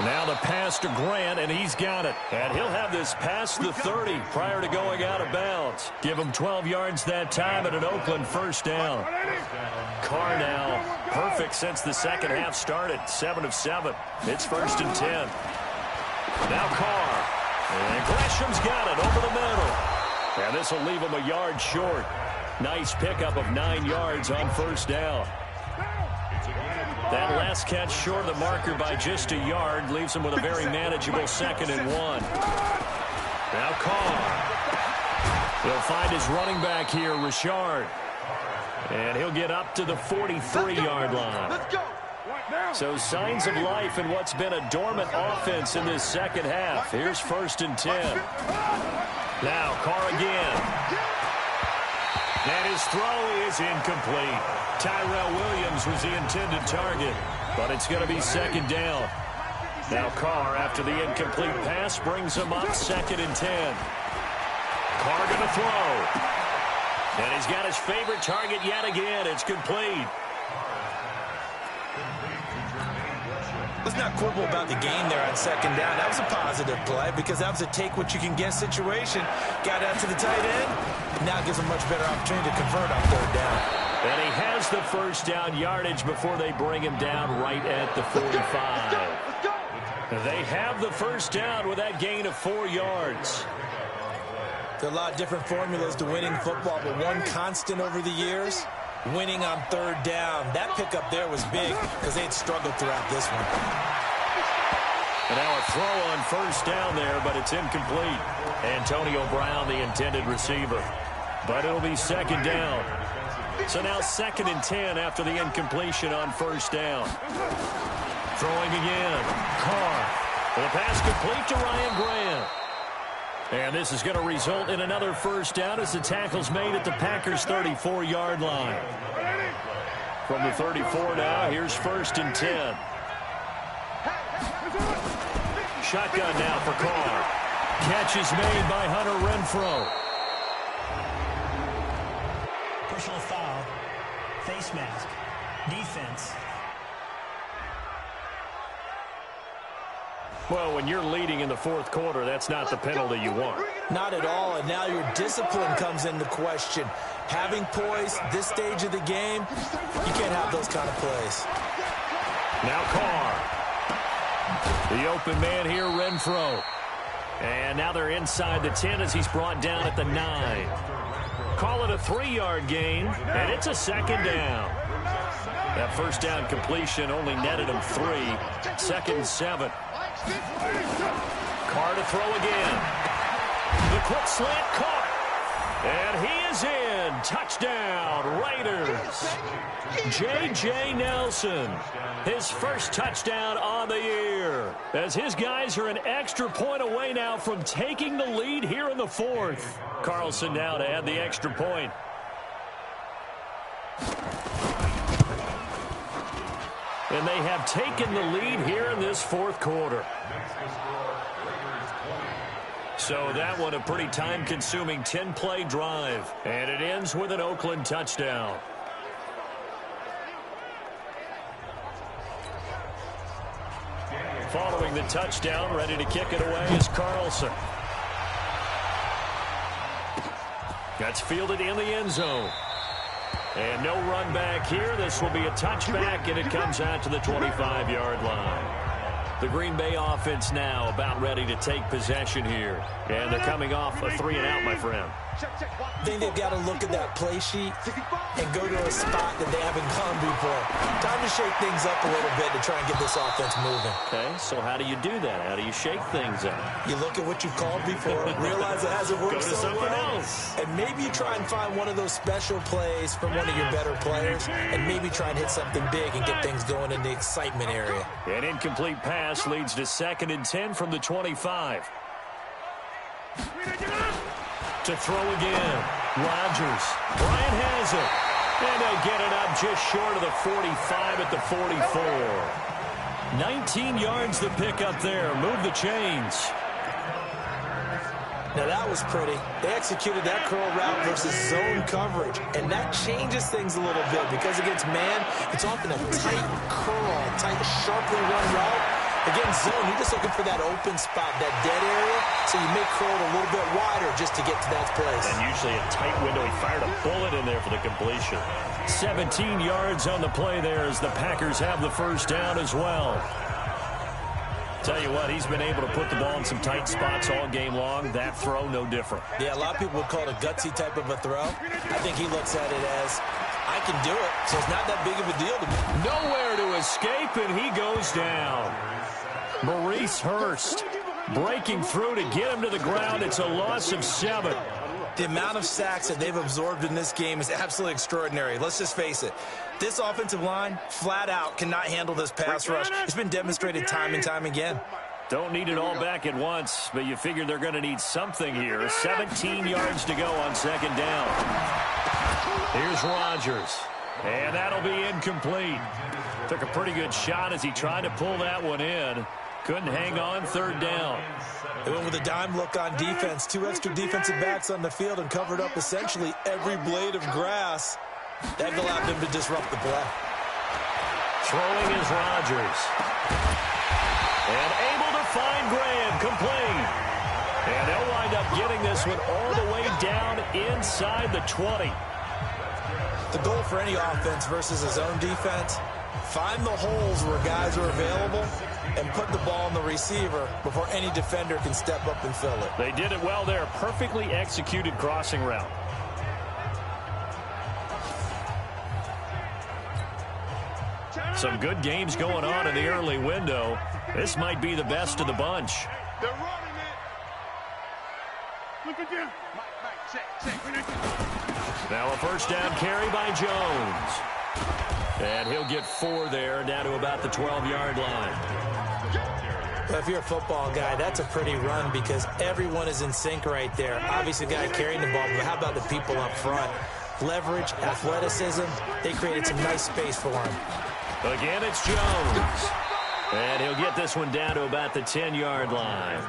Now the pass to Grant, and he's got it. And he'll have this past the 30 prior to going out of bounds. Give him 12 yards that time at an Oakland 1st down. Carr now perfect since the 2nd half started, 7 of 7. It's 1st and 10. Now Carr. And Gresham's got it over the middle. And this will leave him a yard short. Nice pickup of 9 yards on 1st down. That last catch short of the marker by just a yard leaves him with a very manageable 2nd and 1. Now Carr. He'll find his running back here, Richard. And he'll get up to the 43-yard line. Let's go. So signs of life in what's been a dormant offense in this 2nd half. Here's 1st and 10. Now Carr again. And his throw is incomplete. Tyrell Williams was the intended target, but it's going to be 2nd down. Now Carr, after the incomplete pass, brings him up 2nd and 10. Carr going to throw. And he's got his favorite target yet again. It's complete. Let's not quibble about the gain there on 2nd down. That was a positive play because that was a take-what-you-can-get situation. Got out to the tight end. Now gives him much better opportunity to convert on 3rd down. And he has the 1st down yardage before they bring him down right at the 45. They have the 1st down with that gain of 4 yards. There are a lot of different formulas to winning football, but one constant over the years, winning on 3rd down. That pickup there was big because they had struggled throughout this one. And now a throw on 1st down there, but it's incomplete. Antonio Brown, the intended receiver. But it'll be 2nd down. So now 2nd and 10 after the incompletion on 1st down. Throwing again. Carr. The pass complete to Ryan Grant. And this is going to result in another 1st down as the tackle's made at the Packers' 34-yard line. From the 34 now, here's 1st and 10. Shotgun now for Carr. Catch is made by Hunter Renfrow. Personal foul. Face mask. Defense. Well, when you're leading in the 4th quarter, that's not the penalty you want. Not at all, and now your discipline comes into question. Having poise this stage of the game, you can't have those kind of plays. Now Carr. The open man here, Renfrow. And now they're inside the 10 as he's brought down at the 9. Call it a 3-yard gain, and it's a 2nd down. That 1st down completion only netted him 3. 2nd and 7. Carr to throw again. The quick slant caught. And he is in. in. Touchdown, Raiders. J.J. Nelson, his first touchdown on the year, as his guys are an extra point away now from taking the lead here in the fourth. Carlson now to add the extra point. And they have taken the lead here in this fourth quarter. So that one a pretty time-consuming 10-play drive. And it ends with an Oakland touchdown. Following the touchdown, ready to kick it away is Carlson. That's fielded in the end zone. And no run back here. This will be a touchback, and it comes out to the 25-yard line. The Green Bay offense now about ready to take possession here. And they're coming off a 3-and-out, my friend. I think they've got to look at that play sheet and go to a spot that they haven't gone before. Time to shake things up a little bit to try and get this offense moving. Okay, so how do you do that? How do you shake things up? You look at what you've called before, realize it hasn't worked go to so something well, else. and maybe you try and find one of those special plays from one of your better players, and maybe try and hit something big and get things going in the excitement area. An incomplete pass leads to 2nd and 10 from the 25. To throw again. Rodgers. Bryant has it. And they'll get it up just short of the 45 at the 44. 19 yards to pick up there. Move the chains. Now that was pretty. They executed that curl route versus zone coverage. And that changes things a little bit because against man, it's often a tight curl, tight, sharply run route. Against zone, you're just looking for that open spot, that dead area, so you make curl a little bit wider just to get to that place. And usually a tight window. He fired a bullet in there for the completion. 17 yards on the play there as the Packers have the first down as well. Tell you what, he's been able to put the ball in some tight spots all game long. That throw, no different. Yeah, a lot of people would call it a gutsy type of a throw. I think he looks at it as, I can do it, so it's not that big of a deal to me. Nowhere to escape, and he goes down. Maurice Hurst breaking through to get him to the ground. It's a loss of 7. The amount of sacks that they've absorbed in this game is absolutely extraordinary. Let's just face it. This offensive line, flat out, cannot handle this pass rush. It's been demonstrated time and time again. Don't need it all back at once, but you figure they're going to need something here. 17 yards to go on 2nd down. Here's Rodgers. And that'll be incomplete. Took a pretty good shot as he tried to pull that one in. Couldn't hang on 3rd down. They went with a dime look on defense. 2 extra defensive backs on the field and covered up essentially every blade of grass. That allowed them to disrupt the play. Throwing is Rodgers. And able to find Graham, complete. And they'll wind up getting this one all the way down inside the 20. The goal for any offense versus a zone defense, find the holes where guys are available and put the ball on the receiver before any defender can step up and fill it. They did it well there. Perfectly executed crossing route. Some good games going on in the early window. This might be the best of the bunch. They're running it. Look at them. Now a first down carry by Jones. And he'll get 4 there, down to about the 12-yard line. Well, if you're a football guy, that's a pretty run because everyone is in sync right there. Obviously, the guy carrying the ball, but how about the people up front? Leverage, athleticism, they created some nice space for him. Again, it's Jones. And he'll get this one down to about the 10-yard line.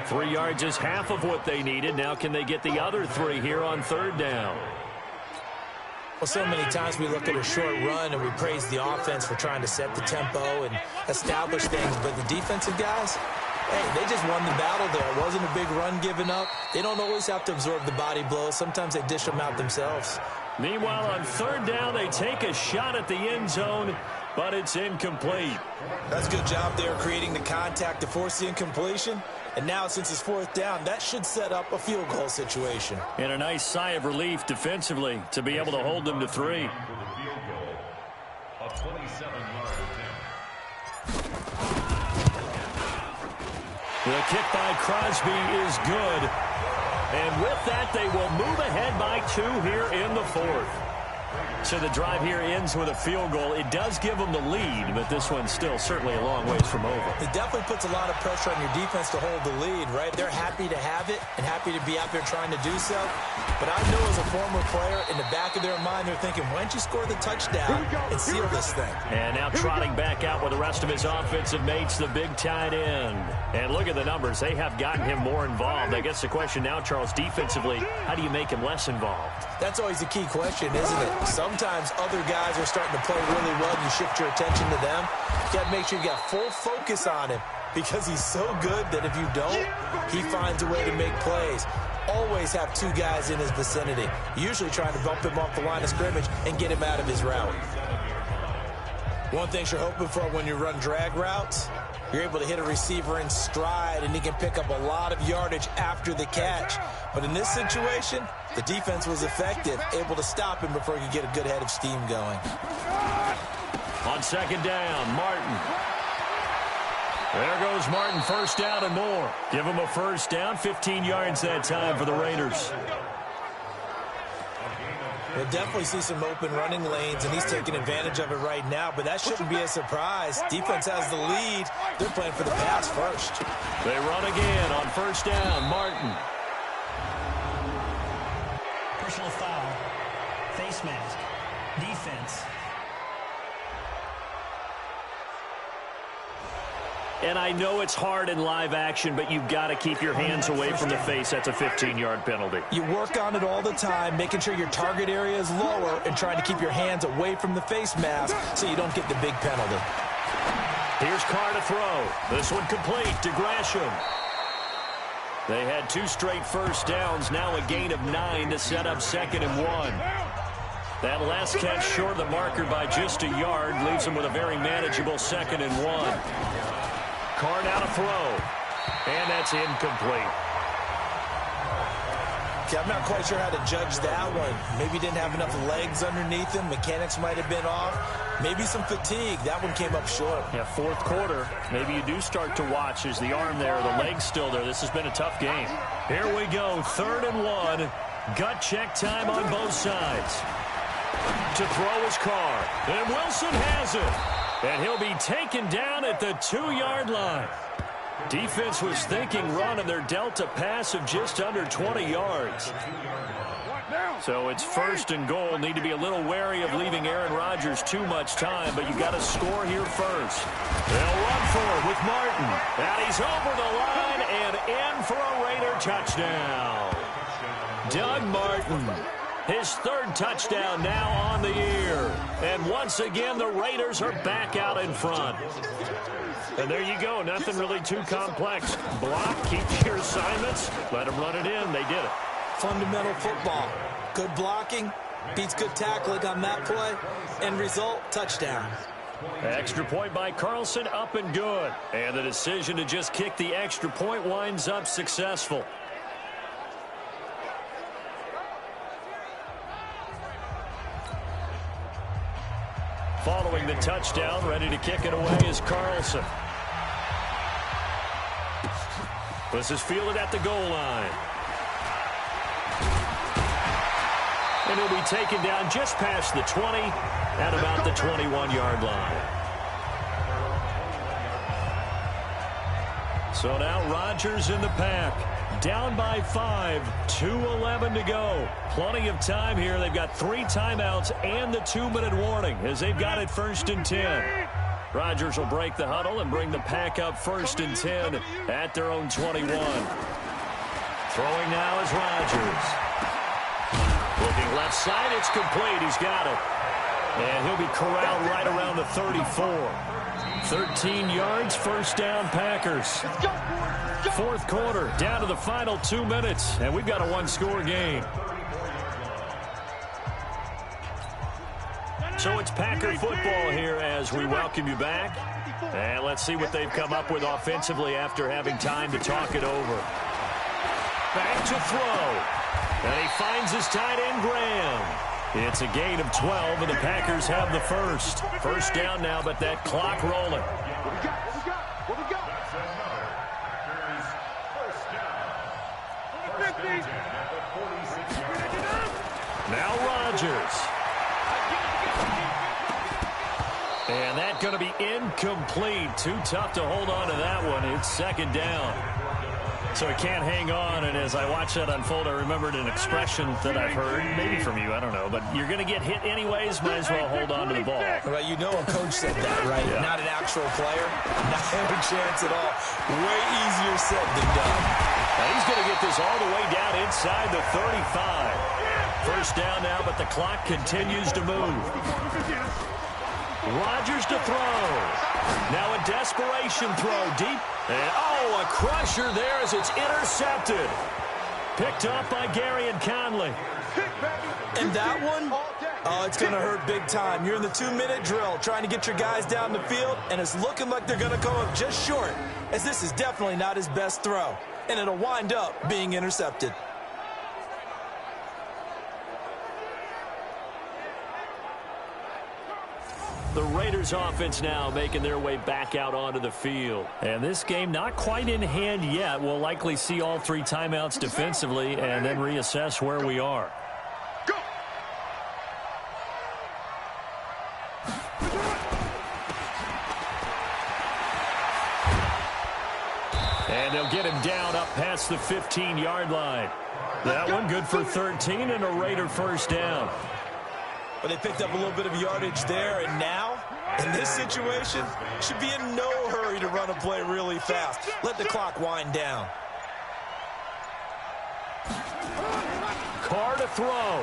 3 yards is half of what they needed. Now can they get the other 3 here on 3rd down? Well, so many times we look at a short run and we praise the offense for trying to set the tempo and establish things. But the defensive guys, hey, they just won the battle there. It wasn't a big run given up. They don't always have to absorb the body blows. Sometimes they dish them out themselves. Meanwhile, on 3rd down, they take a shot at the end zone, but it's incomplete. That's a good job there creating the contact to force the incompletion. And now, since it's 4th down, that should set up a field goal situation. And a nice sigh of relief defensively to be able to hold them to 3. A 27-yard attempt. The kick by Crosby is good. And with that, they will move ahead by 2 here in the 4th. So the drive here ends with a field goal. It does give them the lead, but this one's still certainly a long ways from over. It definitely puts a lot of pressure on your defense to hold the lead, right? They're happy to have it and happy to be out there trying to do so. But I know as a former player, in the back of their mind, they're thinking, why don't you score the touchdown and seal this thing? And now trotting back out with the rest of his offensive mates, the big tight end. And look at the numbers. They have gotten him more involved. I guess the question now, Charles, defensively, how do you make him less involved? That's always the key question, isn't it? Sometimes other guys are starting to play really well, and you shift your attention to them. You got to make sure you got full focus on him because he's so good that if you don't, he finds a way to make plays. Always have 2 guys in his vicinity, usually trying to bump him off the line of scrimmage and get him out of his route. One thing you're hoping for when you run drag routes, you're able to hit a receiver in stride, and he can pick up a lot of yardage after the catch. But in this situation, the defense was effective, able to stop him before he could get a good head of steam going. On 2nd down, Martin. There goes Martin, 1st down and more. Give him a 1st down, 15 yards that time for the Raiders. We'll definitely see some open running lanes, and he's taking advantage of it right now, but that shouldn't be a surprise. Defense has the lead. They're playing for the pass first. They run again on 1st down, Martin. Personal foul. Face mask. Defense. And I know it's hard in live action, but you've got to keep your hands away from the face. That's a 15-yard penalty. You work on it all the time, making sure your target area is lower and trying to keep your hands away from the face mask so you don't get the big penalty. Here's Carr to throw. This one complete to Gresham. They had 2 straight 1st downs, now a gain of 9 to set up 2nd and 1. That last catch short of the marker by just a yard leaves them with a very manageable 2nd and 1. Carr now to throw, and that's incomplete. Okay, I'm not quite sure how to judge that one. Maybe he didn't have enough legs underneath him. Mechanics might have been off. Maybe some fatigue. That one came up short. Yeah, 4th quarter. Maybe you do start to watch as the arm there, the leg's still there. This has been a tough game. Here we go, 3rd and 1. Gut check time on both sides. To throw is Carr, and Wilson has it. And he'll be taken down at the 2-yard line. Defense was thinking run, and they're dealt a pass of just under 20 yards. So it's 1st and goal. Need to be a little wary of leaving Aaron Rodgers too much time, but you got to score here first. They'll run for it with Martin. And he's over the line and in for a Raider touchdown. Doug Martin. His 3rd touchdown now on the year. And once again, the Raiders are back out in front. And there you go. Nothing really too complex. Block, keep your assignments, let them run it in. They did it. Fundamental football. Good blocking, beats good tackling on that play. End result, touchdown. Extra point by Carlson, up and good. And the decision to just kick the extra point winds up successful. Following the touchdown, ready to kick it away is Carlson. This is fielded at the goal line. And he'll be taken down just past the 20 at about the 21-yard line. So now Rodgers in the pack. Down by 5, 2:11 to go. Plenty of time here. They've got 3 timeouts and the 2-minute warning as they've got it 1st and 10. Rodgers will break the huddle and bring the pack up 1st and 10 at their own 21. Throwing now is Rodgers. Looking left side, it's complete. He's got it. And he'll be corralled right around the 34. 13 yards, 1st down Packers. 4th quarter, down to the final 2 minutes, and we've got a 1-score game. So it's Packer football here as we welcome you back. And let's see what they've come up with offensively after having time to talk it over. Back to throw. And he finds his tight end, Graham. It's a gain of 12, and the Packers have the 1st. 1st down now, but that clock rolling. Now Rodgers. And that's going to be incomplete. Too tough to hold on to that one. It's second down. So he can't hang on, and as I watch that unfold, I remembered an expression that I've heard, maybe from you, I don't know, but you're going to get hit anyways, might as well hold on to the ball. Well, you know a coach said that, right? Yeah. Not an actual player. Not a chance at all. Way easier said than done. Now he's going to get this all the way down inside the 35. First down now, but the clock continues to move. Rodgers to throw. Now a desperation throw deep. And, oh, a crusher there as it's intercepted. Picked up by Gary and Conley. And that one, oh, it's going to hurt big time. You're in the 2-minute drill trying to get your guys down the field, and it's looking like they're going to come up just short, as this is definitely not his best throw. And it'll wind up being intercepted. The Raiders offense now making their way back out onto the field. And this game not quite in hand yet. We'll likely see all 3 timeouts defensively and then reassess where we are. Go. And they'll get him down up past the 15-yard line. That one good for 13 and a Raider first down. But they picked up a little bit of yardage there, and now, in this situation, should be in no hurry to run a play really fast. Let the clock wind down. Carr to throw.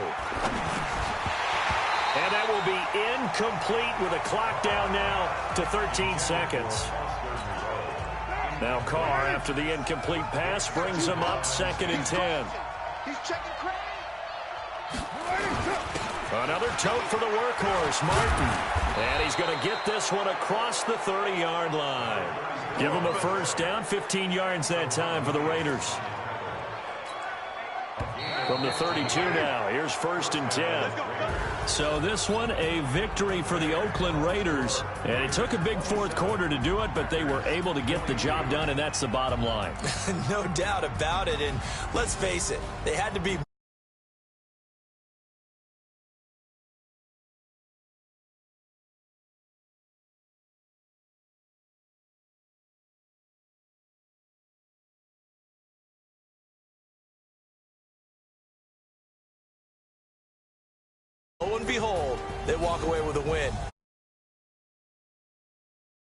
And that will be incomplete with a clock down now to 13 seconds. Now Carr, after the incomplete pass, brings him up 2nd and 10. He's checking Craig. Another tote for the workhorse, Martin. And he's going to get this one across the 30-yard line. Give him a first down, 15 yards that time for the Raiders. From the 32 now, here's 1st and 10. So this one, a victory for the Oakland Raiders. And it took a big 4th quarter to do it, but they were able to get the job done, and that's the bottom line. No doubt about it, and let's face it, they had to be lo and behold, they walk away with a win.